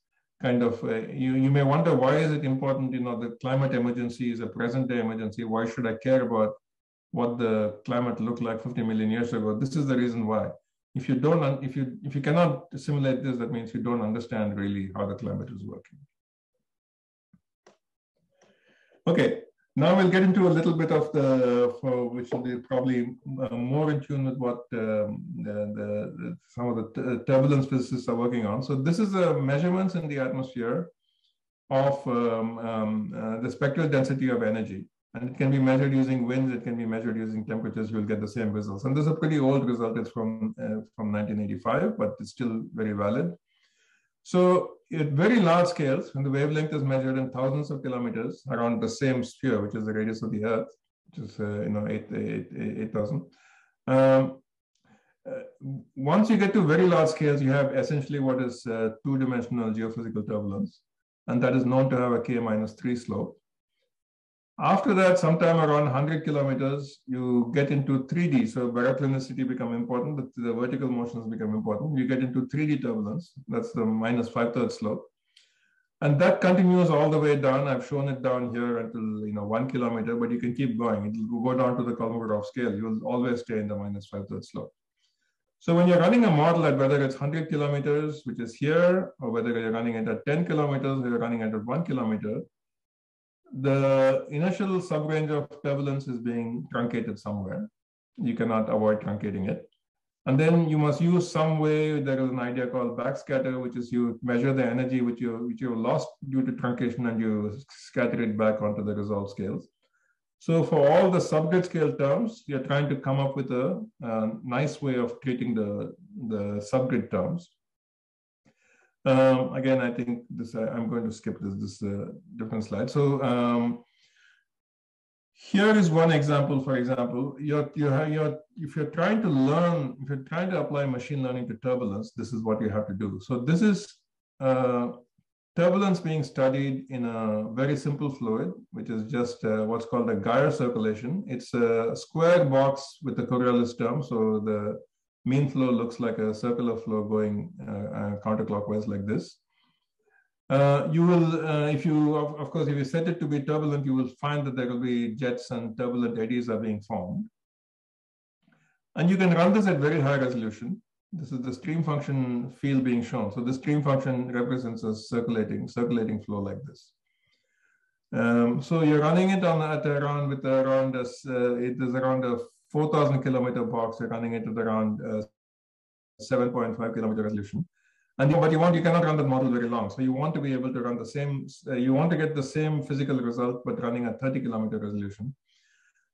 kind of, you may wonder, why is it important, the climate emergency is a present day emergency. Why should I care about what the climate looked like 50 million years ago? This is the reason why. If you cannot simulate this, that means you don't understand really how the climate is working. Okay. Now we'll get into a little bit of which will be probably more in tune with what some of the turbulence physicists are working on. So this is measurements in the atmosphere of the spectral density of energy. And it can be measured using winds, it can be measured using temperatures, you'll get the same results. And this is a pretty old result, it's from 1985, but it's still very valid. So at very large scales, when the wavelength is measured in thousands of kilometers around the same sphere, which is the radius of the Earth, which is 8,000. Once you get to very large scales, you have essentially what is two-dimensional geophysical turbulence, and that is known to have a K-3 slope. After that, sometime around 100 kilometers, you get into 3D. So baroclinicity become important, the vertical motions become important. You get into 3D turbulence. That's the -5/3 slope. And that continues all the way down. I've shown it down here until 1 kilometer, but you can keep going. It will go down to the Kolmogorov scale. You'll always stay in the -5/3 slope. So when you're running a model at whether it's 100 kilometers, which is here, or whether you're running it at 10 kilometers, or you're running it at 1 kilometer, the initial subrange of turbulence is being truncated somewhere. You cannot avoid truncating it. And then you must use some way. There is an idea called backscatter, which is you measure the energy which you lost due to truncation and you scatter it back onto the resolved scales. So for all the subgrid scale terms, you're trying to come up with a nice way of treating the subgrid terms. Again, I think this, I'm going to skip this different slide. So here is one example. For example, if you're trying to apply machine learning to turbulence, this is what you have to do. So this is turbulence being studied in a very simple fluid, which is just what's called a gyre circulation. It's a square box with a Coriolis term. So the mean flow looks like a circular flow going counterclockwise like this. You will, if you set it to be turbulent, you will find that there will be jets and turbulent eddies are being formed. And you can run this at very high resolution. This is the stream function field being shown. So the stream function represents a circulating flow like this. So you're running it it is around a 4,000 kilometer box. You're running it at around 7.5 kilometer resolution. But you cannot run that model very long. So you want to be able to run the same, you want to get the same physical result, but running at 30 kilometer resolution.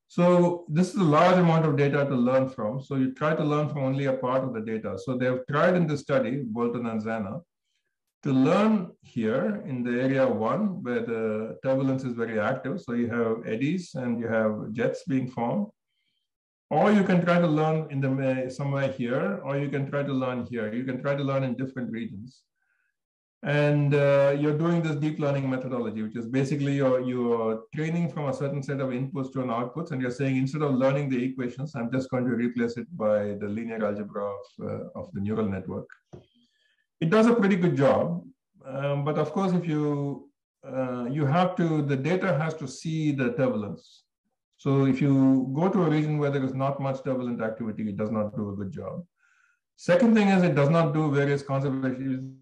So this is a large amount of data to learn from. So you try to learn from only a part of the data. So they have tried in this study, Bolton and Zana, to learn here in the area 1, where the turbulence is very active. So you have eddies and you have jets being formed. Or you can try to learn in somewhere here, or you can try to learn here. You can try to learn in different regions. And you're doing this deep learning methodology, which is basically you're training from a certain set of inputs to an outputs, and you're saying, instead of learning the equations, I'm just going to replace it by the linear algebra of the neural network. It does a pretty good job, but of course, if the data has to see the turbulence. So if you go to a region where there is not much turbulent activity, it does not do a good job. Second thing is, it does not do various conservation.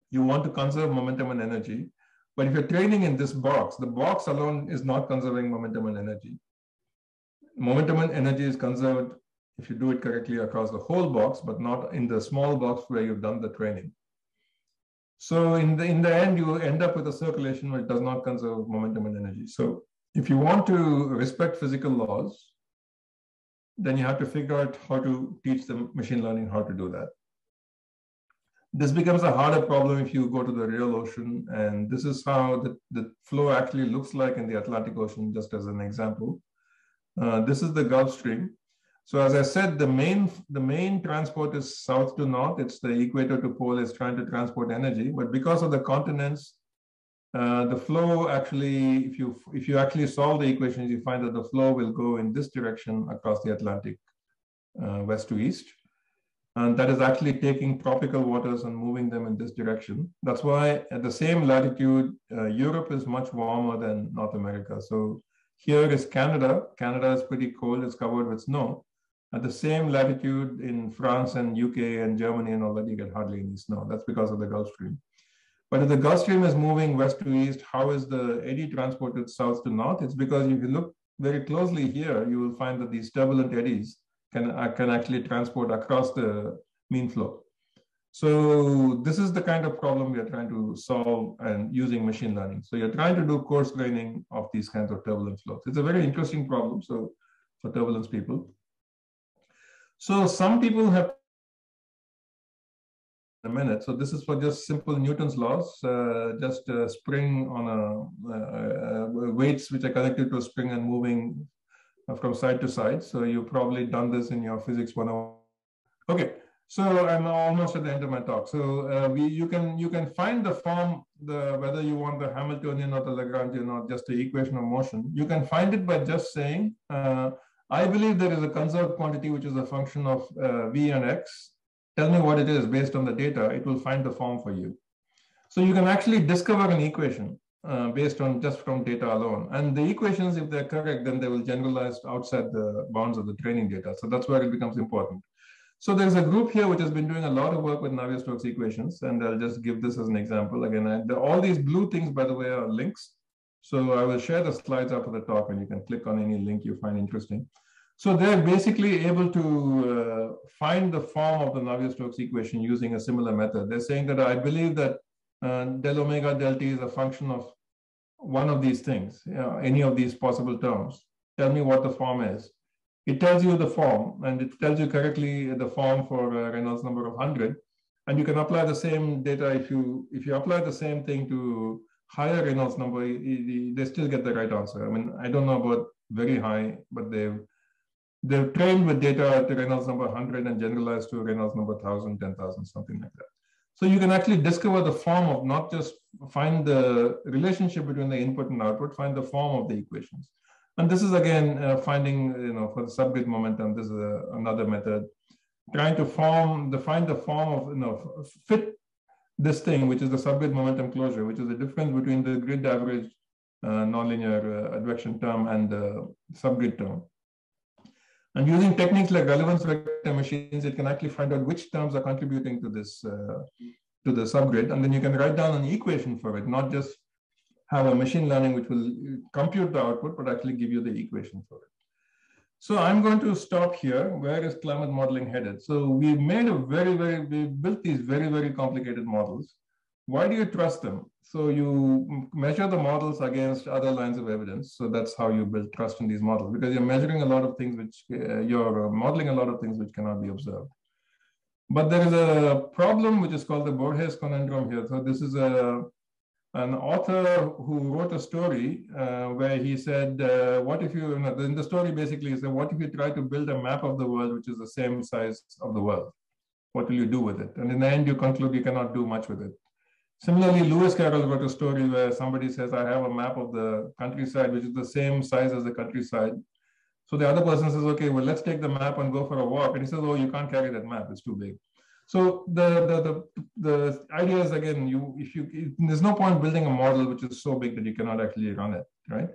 You want to conserve momentum and energy, but if you're training in this box, the box alone is not conserving momentum and energy. Momentum and energy is conserved if you do it correctly across the whole box, but not in the small box where you've done the training. So in the end, you end up with a circulation which does not conserve momentum and energy. So if you want to respect physical laws, then you have to figure out how to teach the machine learning how to do that. This becomes a harder problem if you go to the real ocean, and this is how the flow actually looks like in the Atlantic Ocean, just as an example. This is the Gulf Stream. So as I said, the main transport is south to north. It's the equator to pole is trying to transport energy, but because of the continents, the flow actually, if you actually solve the equations, you find that the flow will go in this direction across the Atlantic, west to east. And that is actually taking tropical waters and moving them in this direction. That's why at the same latitude, Europe is much warmer than North America. So here is Canada. Canada is pretty cold, it's covered with snow. At the same latitude in France and UK and Germany and all that, you get hardly any snow. That's because of the Gulf Stream. But if the Gulf Stream is moving west to east, how is the eddy transported south to north? It's because if you look very closely here, you will find that these turbulent eddies can actually transport across the mean flow. So this is the kind of problem we are trying to solve and using machine learning. So you're trying to do coarse graining of these kinds of turbulence flows. It's a very interesting problem. So for turbulence people. So some people have a minute. So this is for just simple Newton's laws, just a spring on weights which are connected to a spring and moving from side to side. So you've probably done this in your physics 101. Okay, so I'm almost at the end of my talk. So you can find the form, whether you want the Hamiltonian or the Lagrangian or just the equation of motion. You can find it by just saying, I believe there is a conserved quantity which is a function of v and x. Tell me what it is based on the data. It will find the form for you. So you can actually discover an equation based on just from data alone. And the equations, if they're correct, then they will generalize outside the bounds of the training data. So that's where it becomes important. So there's a group here which has been doing a lot of work with Navier-Stokes equations, and I'll just give this as an example. Again, all these blue things, by the way, are links. So I will share the slides after the talk, and you can click on any link you find interesting. So they're basically able to find the form of the Navier-Stokes equation using a similar method. They're saying that I believe that del omega del t is a function of one of these things, any of these possible terms. Tell me what the form is. It tells you the form, and it tells you correctly the form for Reynolds number of 100. And you can apply the same data. If you apply the same thing to higher Reynolds number, they still get the right answer. I mean, I don't know about very high, but they've trained with data at the Reynolds number 100 and generalized to Reynolds number 1,000, 10,000, something like that. So you can actually discover the form of, not just find the relationship between the input and output, find the form of the equations. And this is again finding, for the subgrid momentum, this is another method, trying to find the form of, fit this thing, which is the subgrid momentum closure, which is the difference between the grid average nonlinear advection term and the subgrid term. And using techniques like relevance vector machines, it can actually find out which terms are contributing to this, to the subgrid. And then you can write down an equation for it, not just have a machine learning which will compute the output, but actually give you the equation for it. So I'm going to stop here. Where is climate modeling headed? So we made we built these very, very complicated models. Why do you trust them? So you measure the models against other lines of evidence. So that's how you build trust in these models, because you're measuring a lot of things which you're modeling a lot of things which cannot be observed. But there is a problem which is called the Bodhis Conundrum here. So this is an author who wrote a story where he said, what if you, in the story basically is, what if you try to build a map of the world which is the same size of the world? What will you do with it? And in the end, you conclude you cannot do much with it. Similarly, Lewis Carroll wrote a story where somebody says, I have a map of the countryside, which is the same size as the countryside. So the other person says, okay, well, let's take the map and go for a walk. And he says, oh, you can't carry that map, it's too big. So the idea is, again, there's no point building a model which is so big that you cannot actually run it, right?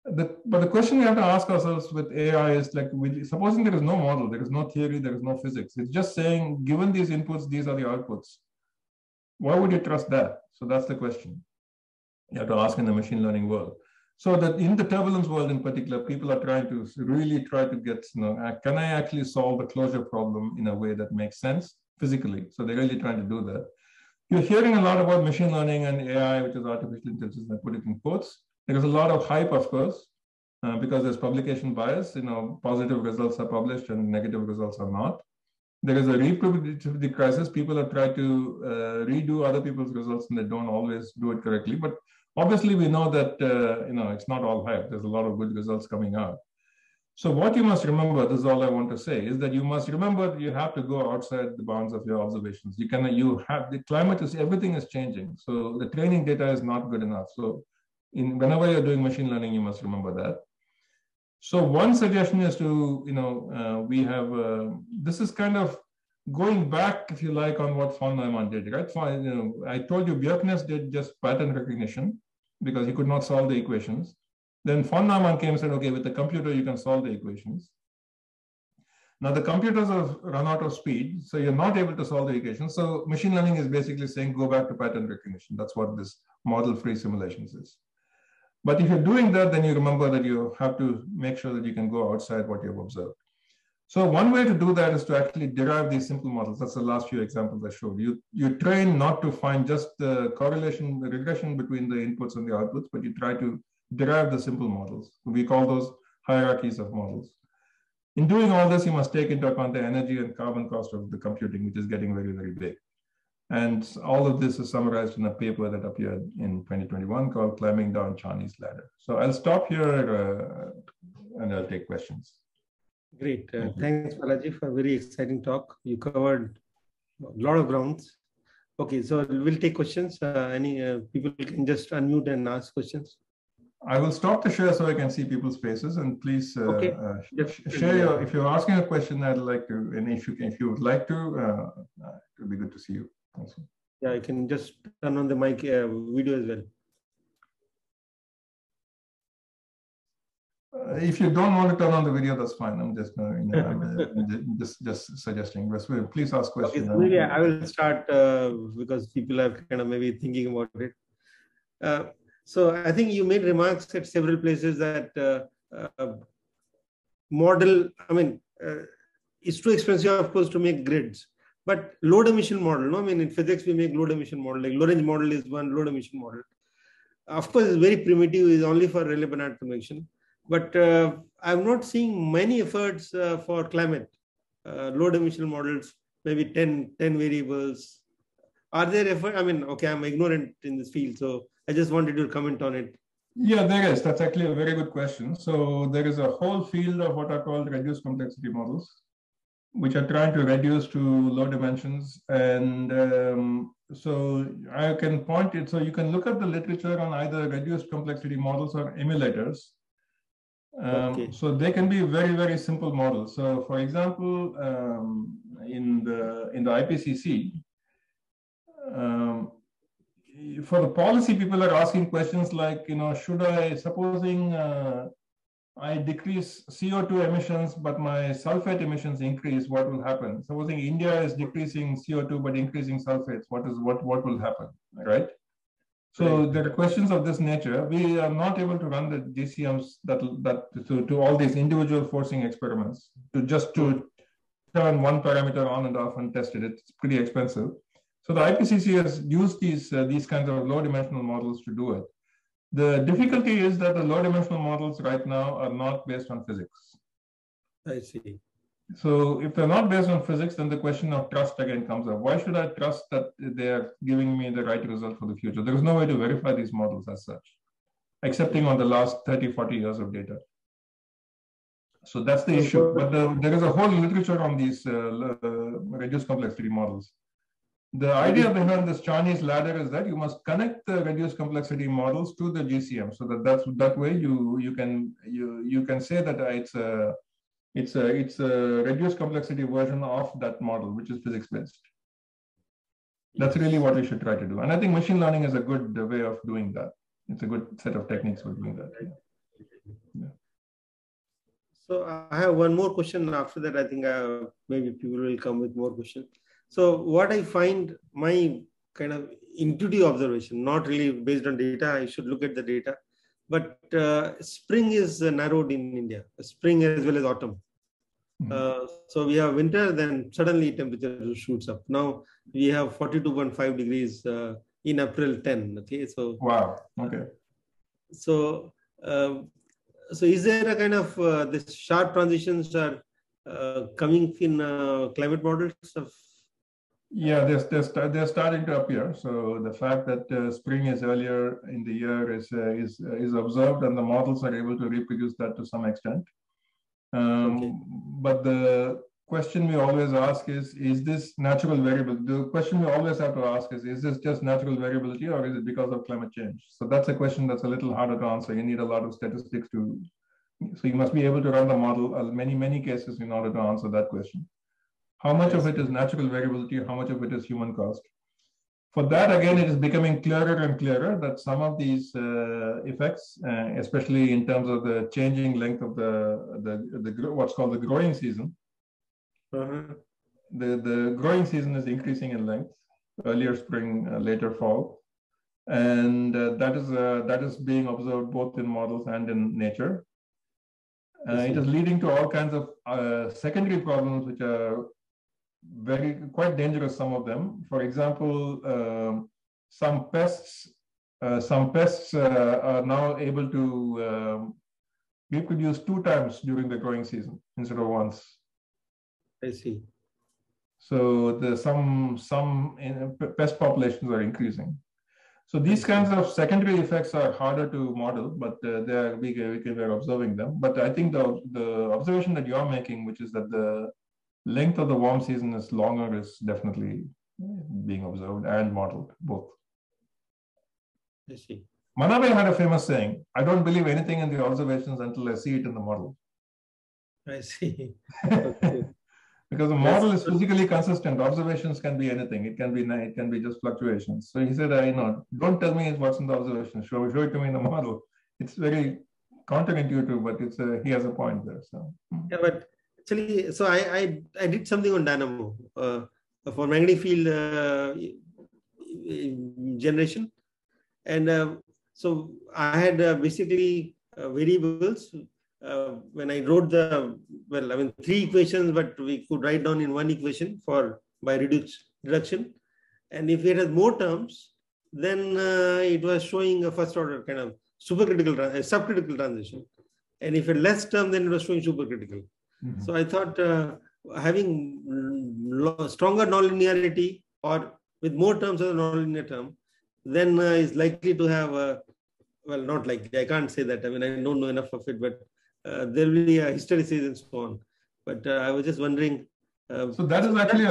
But the question we have to ask ourselves with AI is, like, supposing there is no model, there is no theory, there is no physics. It's just saying, given these inputs, these are the outputs. Why would you trust that? So that's the question you have to ask in the machine learning world. So that in the turbulence world in particular, people are trying to really get, can I actually solve the closure problem in a way that makes sense physically? So they're really trying to do that. You're hearing a lot about machine learning and AI, which is artificial intelligence, I put it in quotes. There's a lot of hype, of course, because there's publication bias. Positive results are published and negative results are not. There is a reproducibility crisis. People have tried to redo other people's results and they don't always do it correctly. But obviously, we know that it's not all hype. There's a lot of good results coming out. So what you must remember, this is all I want to say, is that you must remember that you have to go outside the bounds of your observations. The climate is, everything is changing. So the training data is not good enough. So whenever you're doing machine learning, you must remember that. So one suggestion is to, this is kind of going back, if you like, on what von Neumann did, right? I told you Bjerknes did just pattern recognition because he could not solve the equations. Then von Neumann came and said, okay, with the computer, you can solve the equations. Now the computers have run out of speed, so you're not able to solve the equations. So machine learning is basically saying, go back to pattern recognition. That's what this model-free simulations is. But if you're doing that, then you remember that you have to make sure that you can go outside what you've observed. So one way to do that is to actually derive these simple models. That's the last few examples I showed. You train not to find just the correlation, the regression between the inputs and the outputs, but you try to derive the simple models. We call those hierarchies of models. In doing all this, you must take into account the energy and carbon cost of the computing, which is getting very, very big. And all of this is summarized in a paper that appeared in 2021 called Climbing Down Charney's Ladder. So I'll stop here and I'll take questions. Great. Thanks, Balaji, for a very exciting talk. You covered a lot of grounds. Okay, so we'll take questions. Any people can just unmute and ask questions. I will stop the share so I can see people's faces, and please share your, if you're asking a question, I'd like to, and if you would like to, it would be good to see you also. Yeah, I can just turn on the mic video as well. If you don't want to turn on the video, that's fine. I'm just, just suggesting. Please ask questions. Okay, so maybe I will start because people are kind of maybe thinking about it. So I think you made remarks at several places that model, it's too expensive, of course, to make grids, but load emission model, no? I mean, in physics, we make load emission model, like Lorentz model is one load emission model. Of course, it's very primitive, it's only for Rayleigh-Bénard convection, but I'm not seeing many efforts for climate, load emission models, maybe 10 variables. Are there efforts? I mean, okay, I'm ignorant in this field, so I just wanted to comment on it. Yeah, there is. That's actually a very good question. So there is a whole field of what are called reduced complexity models, which are trying to reduce to low dimensions. And so I can point it. So you can look at the literature on either reduced complexity models or emulators. Okay. So they can be very, very simple models. So for example, in the IPCC, for the policy, people are asking questions like, should I, supposing I decrease CO2 emissions, but my sulfate emissions increase, what will happen? Supposing India is decreasing CO2, but increasing sulfates, what will happen, right? So there are questions of this nature. We are not able to run the GCMs to all these individual forcing experiments to turn one parameter on and off and test it. It's pretty expensive. So the IPCC has used these kinds of low-dimensional models to do it. The difficulty is that the low-dimensional models right now are not based on physics. I see. So if they're not based on physics, then the question of trust again comes up. Why should I trust that they're giving me the right result for the future? There is no way to verify these models as such, excepting on the last 30, 40 years of data. So that's the issue. But there is a whole literature on these reduced complexity models. The idea behind this Charney's ladder is that you must connect the reduced complexity models to the GCM, so that way you can say that it's a reduced complexity version of that model, which is physics based. That's really what we should try to do, and I think machine learning is a good way of doing that. It's a good set of techniques for doing that. Yeah. So I have one more question. After that, I think maybe people will come with more questions. So what I find, my kind of intuitive observation, not really based on data, I should look at the data, but spring is narrowed in India, spring as well as autumn. So we have winter, then suddenly temperature shoots up. Now we have 42.5 degrees in April 10. Okay, so wow. Okay. So so is there a kind of this sharp transitions are coming in climate models of? Yeah, they're starting to appear. So the fact that spring is earlier in the year is observed, and the models are able to reproduce that to some extent. But the question we always ask is this natural variability? The question we always have to ask is this just natural variability or is it because of climate change? So that's a question that's a little harder to answer. You need a lot of statistics so you must be able to run the model many cases in order to answer that question. How much of it is natural variability? How much of it is human caused? For that, again, it is becoming clearer and clearer that some of these effects, especially in terms of the changing length of the what's called the growing season, the growing season is increasing in length, earlier spring, later fall, and that is being observed both in models and in nature. It is leading to all kinds of secondary problems, which are quite dangerous, some of them. For example, some pests are now able to reproduce 2 times during the growing season instead of once. I see. So some pest populations are increasing. So these kinds of secondary effects are harder to model, but we are observing them. But I think the observation that you're making, which is that the length of the warm season is longer, is definitely being observed and modeled, both. I see. Manabe had a famous saying, "I don't believe anything in the observations until I see it in the model." I see. Okay. Because the model is physically consistent. Observations can be anything. It can be just fluctuations. So he said, don't tell me what's in the observation. Show it to me in the model. It's very counterintuitive, but he has a point there. So yeah, but actually, so I did something on dynamo for magnetic field generation, and so I had basically variables. When I wrote 3 equations, but we could write down in 1 equation by reduction. And if it has more terms, then it was showing a first order kind of subcritical transition. And if it had less term, then it was showing supercritical. Mm-hmm. So I thought having stronger nonlinearity or with more terms of the nonlinear term, then is likely to have not likely, I can't say that. I mean, I don't know enough of it, but there will be a hysteresis and so on. But I was just wondering. So that is actually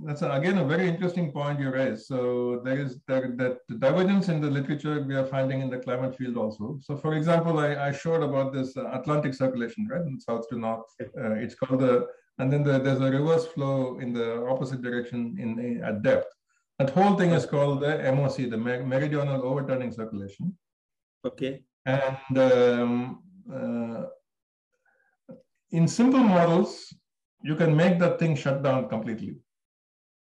that's again a very interesting point you raised. So there is that divergence in the literature we are finding in the climate field also. So for example, I showed about this Atlantic circulation, right, in south to north. It's called and then there's a reverse flow in the opposite direction at depth. That whole thing is called the MOC, the meridional overturning circulation. Okay. And in simple models, you can make that thing shut down completely.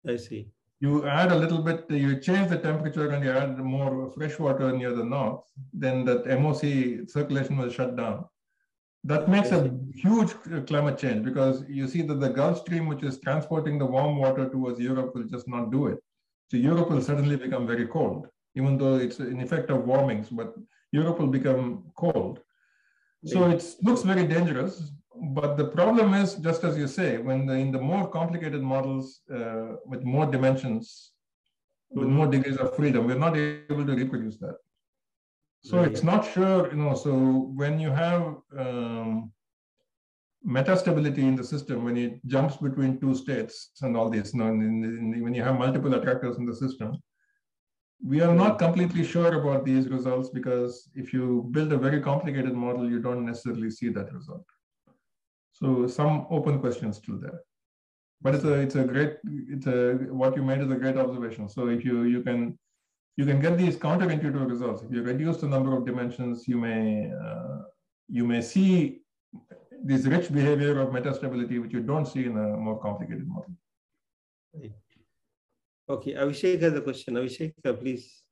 I see. You add a little bit, you change the temperature and you add more fresh water near the north, then that MOC circulation will shut down. That makes a huge climate change because you see that the Gulf Stream, which is transporting the warm water towards Europe, will just not do it. So Europe will suddenly become very cold, even though it's an effect of warmings, but Europe will become cold. So it looks very dangerous, but the problem is, just as you say, when in the more complicated models with more dimensions, with more degrees of freedom, we're not able to reproduce that. So it's not sure, so when you have metastability in the system, when it jumps between 2 states and all this, when you have multiple attractors in the system, we are not completely sure about these results because if you build a very complicated model, you don't necessarily see that result. So some open questions still there. But what you made is a great observation. So if you can get these counterintuitive results. If you reduce the number of dimensions, you may see this rich behavior of metastability, which you don't see in a more complicated model. Okay, Abhishek has a question. Abhishek, please.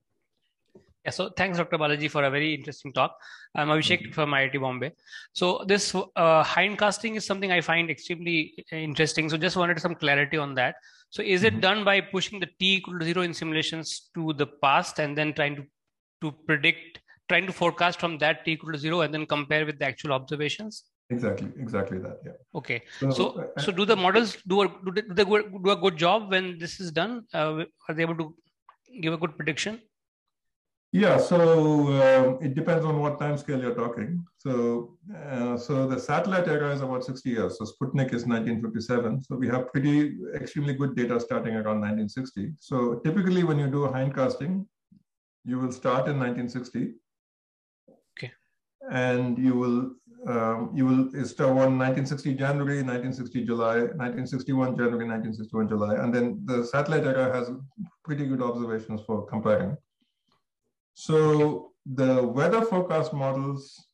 Yeah, so thanks, Dr. Balaji, for a very interesting talk. I'm Abhishek from IIT Bombay. So this hindcasting is something I find extremely interesting. So just wanted some clarity on that. So is it done by pushing the t equal to 0 in simulations to the past and then trying to forecast from that t equal to 0 and then compare with the actual observations? Exactly that. Yeah. Okay. So do the models do a good job when this is done? Are they able to give a good prediction? Yeah, so it depends on what time scale you're talking. So, so the satellite era is about 60 years. So Sputnik is 1957. So we have extremely good data starting around 1960. So typically when you do hindcasting, you will start in 1960. Okay. And you will start on 1960 January, 1960 July, 1961 January, 1961 July. And then the satellite era has pretty good observations for comparing. So the weather forecast models,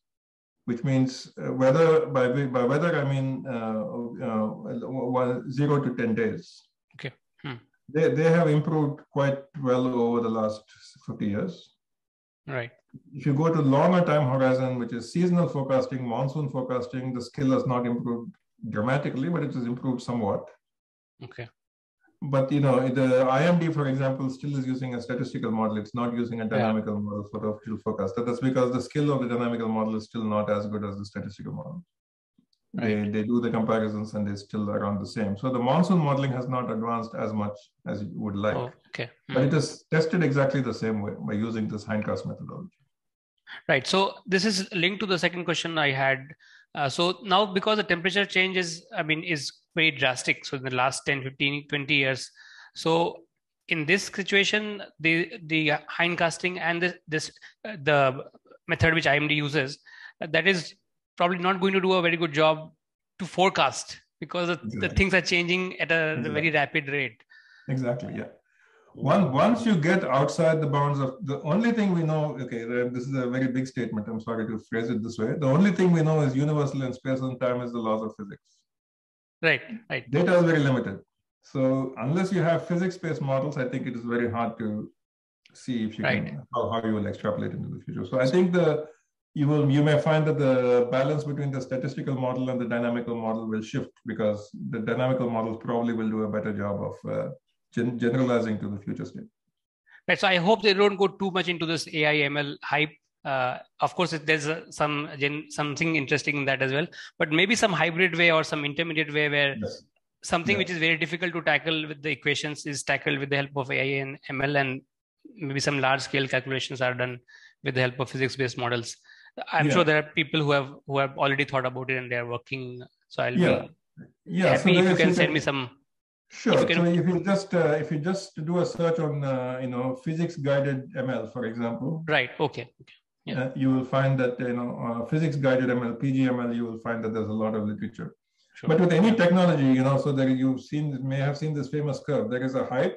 which means weather, by weather I mean 0 to 10 days. Okay. They have improved quite well over the last 50 years. Right. If you go to longer time horizon, which is seasonal forecasting, monsoon forecasting, the skill has not improved dramatically, but it has improved somewhat. Okay. But you know, the IMD, for example, still is using a statistical model. It's not using a dynamical model for the field forecast. That's because the skill of the dynamical model is still not as good as the statistical model. Right. They do the comparisons and they're still around the same. So the monsoon modeling has not advanced as much as you would like. Oh, okay. But it is tested exactly the same way by using this hindcast methodology. Right. So this is linked to the second question I had. So now because the temperature change is very drastic. So in the last 10, 15, 20 years. So in this situation, the hindcasting and the method which IMD uses, that is probably not going to do a very good job to forecast because the things are changing at a very rapid rate. Exactly. Yeah. Once you get outside the bounds of the only thing we know, okay, this is a very big statement. I'm sorry to phrase it this way. The only thing we know is universal in space and time is the laws of physics. Right. Right. Data is very limited. So unless you have physics-based models, I think it is very hard to see if you can how you will extrapolate into the future. So I think you may find that the balance between the statistical model and the dynamical model will shift because the dynamical models probably will do a better job of generalizing to the future state. Right. So I hope they don't go too much into this AI ML hype. Of course, there's something interesting in that as well, but maybe some hybrid way or some intermediate way where something which is very difficult to tackle with the equations is tackled with the help of AI and ML, and maybe some large scale calculations are done with the help of physics-based models. I'm sure there are people who have already thought about it and they are working. So I'll be happy if you can send me some. Sure. So if you just do a search on physics guided ML, for example. Right. Okay. Yeah. You will find that physics guided ML, PGML, you will find that there's a lot of literature. Sure. But with any technology, so there may have seen this famous curve. There is a height.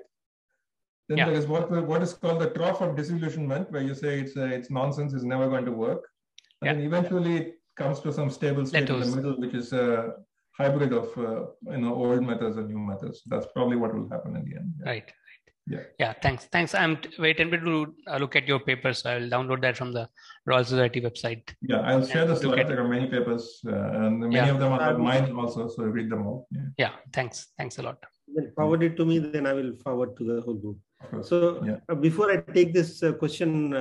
Then there is what is called the trough of disillusionment, where you say it's nonsense, it's never going to work. And then eventually it comes to some stable state in the middle, which is a hybrid of old methods and new methods. That's probably what will happen in the end. Right. Yeah. Thanks. I'm very tempted to look at your papers. So I'll download that from the Royal Society website. Yeah, I'll share the slides. There are many papers, and many of them are mine also. So read them all. Yeah. Thanks a lot. Then forward it to me. Then I will forward to the whole group. So before I take this question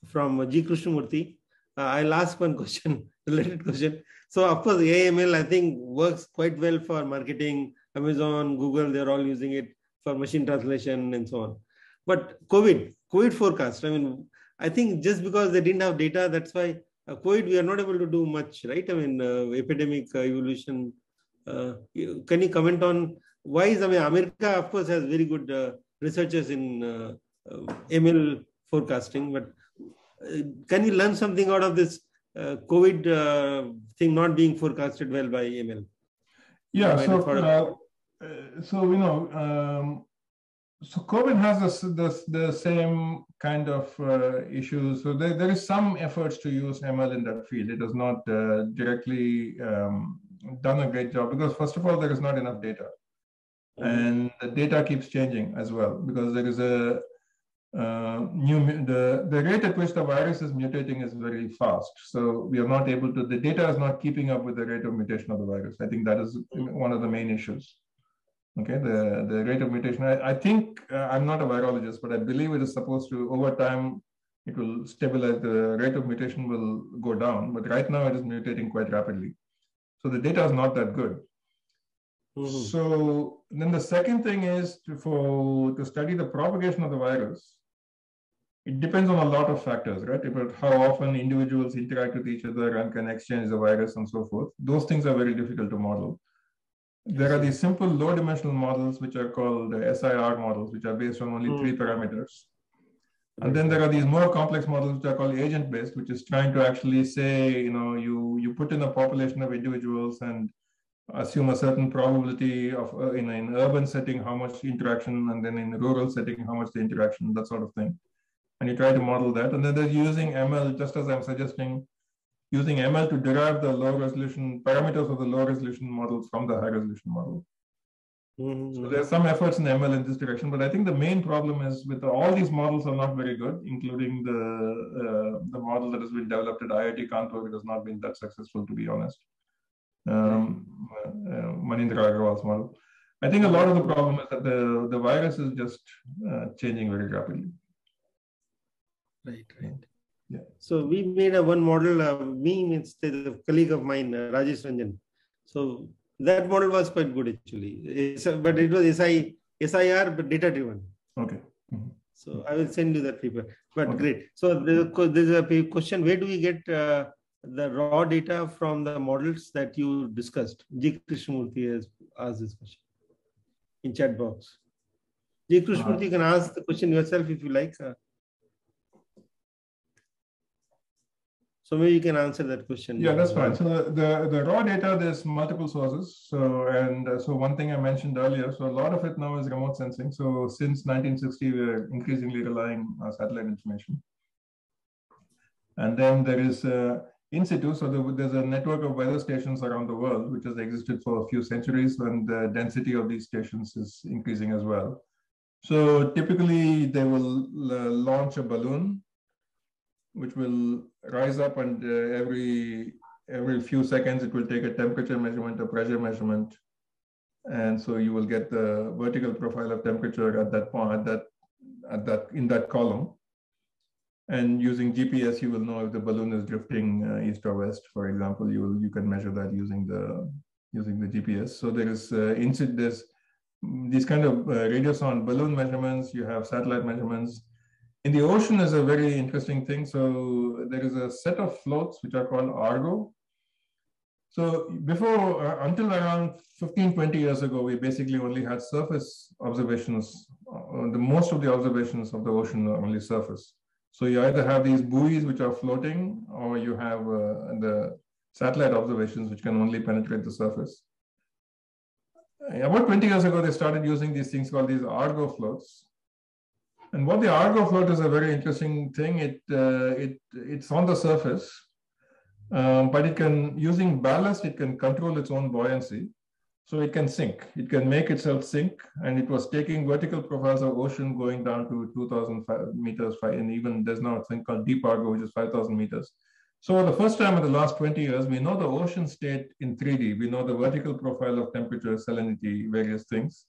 from G. Krishnamurthy, I'll ask one related question. So of course, AML I think works quite well for marketing. Amazon, Google, they're all using it for machine translation and so on. But COVID forecast, I think just because they didn't have data, that's why COVID, we are not able to do much, right? Epidemic evolution. Can you comment on why America, of course, has very good researchers in ML forecasting, but can we learn something out of this COVID thing not being forecasted well by ML? Yeah, so COVID has the same kind of issues. So there is some efforts to use ML in that field. It has not directly done a great job because first of all, there is not enough data. And the data keeps changing as well because there is the rate at which the virus is mutating is very fast. So we are not able to, the data is not keeping up with the rate of mutation of the virus. I think that is one of the main issues. Okay, the rate of mutation. I think, I'm not a virologist, but I believe it is supposed to, over time, it will stabilize, the rate of mutation will go down. But right now it is mutating quite rapidly. So the data is not that good. So then the second thing is to study the propagation of the virus. It depends on a lot of factors, right? About how often individuals interact with each other and can exchange the virus and so forth. Those things are very difficult to model. There are these simple low-dimensional models, which are called SIR models, which are based on only 3 parameters. And then there are these more complex models, which are called agent-based, which is trying to actually say, you put in a population of individuals and assume a certain probability of, in an urban setting, how much interaction, and then in a rural setting, how much the interaction, that sort of thing. And you try to model that. And then they're using ML, just as I'm suggesting, using ML to derive the low resolution parameters of the low resolution models from the high resolution model. So there's some efforts in ML in this direction, but I think the main problem is with all these models are not very good, including the model that has been developed at IIT Kanpur. It has not been that successful, to be honest. Manindra Agarwal's model. I think a lot of the problem is that the virus is just changing very rapidly. Right. Yeah. So we made one model, me means the colleague of mine, Rajesh Ranjan. So that model was quite good actually, but it was SIR, but data driven. Okay. So I will send you that paper. But great. So there's a question: where do we get the raw data from the models that you discussed? G. Krishnamurthy has asked this question in chat box. G. Krishnamurthy, you can ask the question yourself if you like. So maybe you can answer that question. Yeah, that's fine. So the raw data, there's multiple sources. So one thing I mentioned earlier, so a lot of it now is remote sensing. So since 1960, we're increasingly relying on satellite information. And then there is in situ. So there's a network of weather stations around the world, which has existed for a few centuries, and the density of these stations is increasing as well. So typically they will launch a balloon, which will rise up, and every few seconds it will take a temperature measurement, a pressure measurement, and so you will get the vertical profile of temperature at that point, in that column. And using GPS, you will know if the balloon is drifting east or west, for example. You can measure that using the GPS. So there is there's these kind of radiosonde balloon measurements. You have satellite measurements. In the ocean is a very interesting thing. So there is a set of floats which are called Argo. So before, until around 15, 20 years ago, we basically only had surface observations. Most of the observations of the ocean are only surface. So you either have these buoys which are floating, or you have the satellite observations which can only penetrate the surface. About 20 years ago, they started using these things called these Argo floats. And what the Argo float is a very interesting thing. It's on the surface, but it can, using ballast, it can control its own buoyancy. So it can sink. It can make itself sink. And it was taking vertical profiles of ocean going down to 2,000 meters, and even there's now a thing called Deep Argo, which is 5,000 meters. So the first time in the last 20 years, we know the ocean state in 3D. We know the vertical profile of temperature, salinity, various things.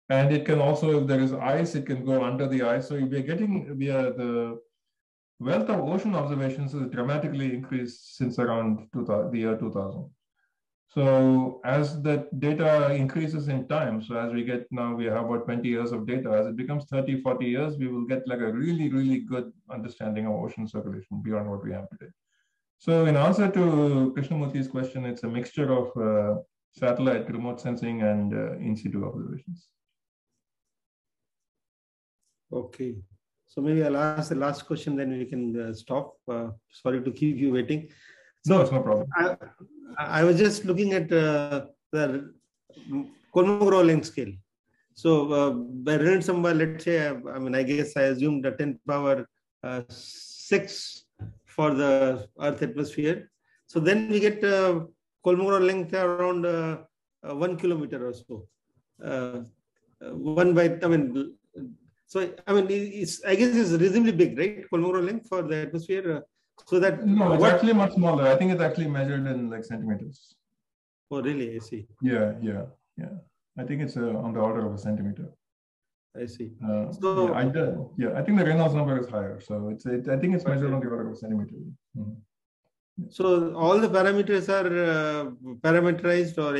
And it can also, if there is ice, it can go under the ice. So the wealth of ocean observations has dramatically increased since around the year 2000. So as the data increases in time, so as we get now, we have about 20 years of data. As it becomes 30, 40 years, we will get like a really, really good understanding of ocean circulation beyond what we have today. So in answer to Krishnamurthy's question, it's a mixture of satellite, remote sensing, and in situ observations. Okay. So maybe I'll ask the last question, then we can stop. Sorry to keep you waiting. So, no, it's no problem. I was just looking at the Kolmogorov length scale. So by Reynolds number, let's say, I guess I assumed the 10 power 6 for the Earth atmosphere. So then we get Kolmogorov length around 1 kilometer or so. So I guess it's reasonably big, right? Kolmogorov length for the atmosphere. So that no, it's actually much smaller. I think it's actually measured in like centimeters. Oh, really? I see. Yeah. I think it's on the order of a centimeter. I see. I think the Reynolds number is higher. So I think it's measured on the order of a centimeter. So all the parameters are parameterized, or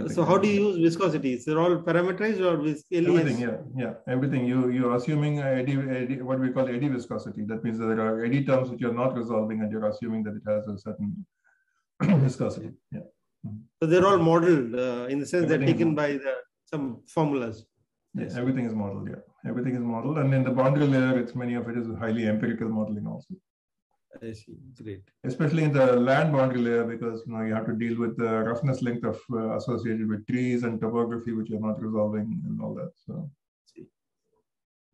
So how do you use viscosities? They're all parameterized or with everything? Yeah, everything. You're assuming eddy, what we call eddy viscosity. That means that there are eddy terms which you're not resolving, and you're assuming that it has a certain viscosity. Yeah. So they're all modeled in the sense Everything they're taken by some formulas. Yes, everything is modeled. Yeah, everything is modeled, and in the boundary layer, many of it is highly empirical modeling also. I see. Great. Especially in the land boundary layer, because you have to deal with the roughness length of associated with trees and topography, which you're not resolving and all that. So,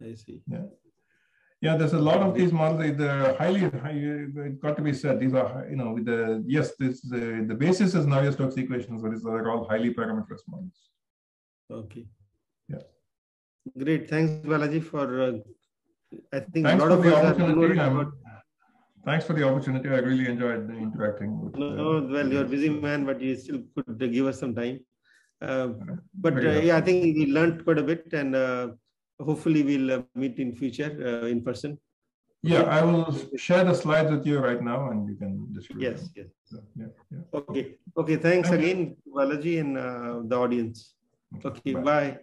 I see. Yeah. There's a lot of these models. They're highly. It got to be said. These are with the basis is Navier-Stokes equations, but they're all highly parameterized models. Okay. Yeah. Great. Thanks, Balaji, for. I think thanks a lot for of the opportunity. Thanks for the opportunity. I really enjoyed interacting with. Well, you're a busy man, but you still could give us some time. But I think we learned quite a bit, and hopefully we'll meet in future in person. Yeah, I will share the slides with you right now, and you can distribute them. Yes. So, yeah. Okay. Thanks again, Balaji, and the audience. Okay. Bye.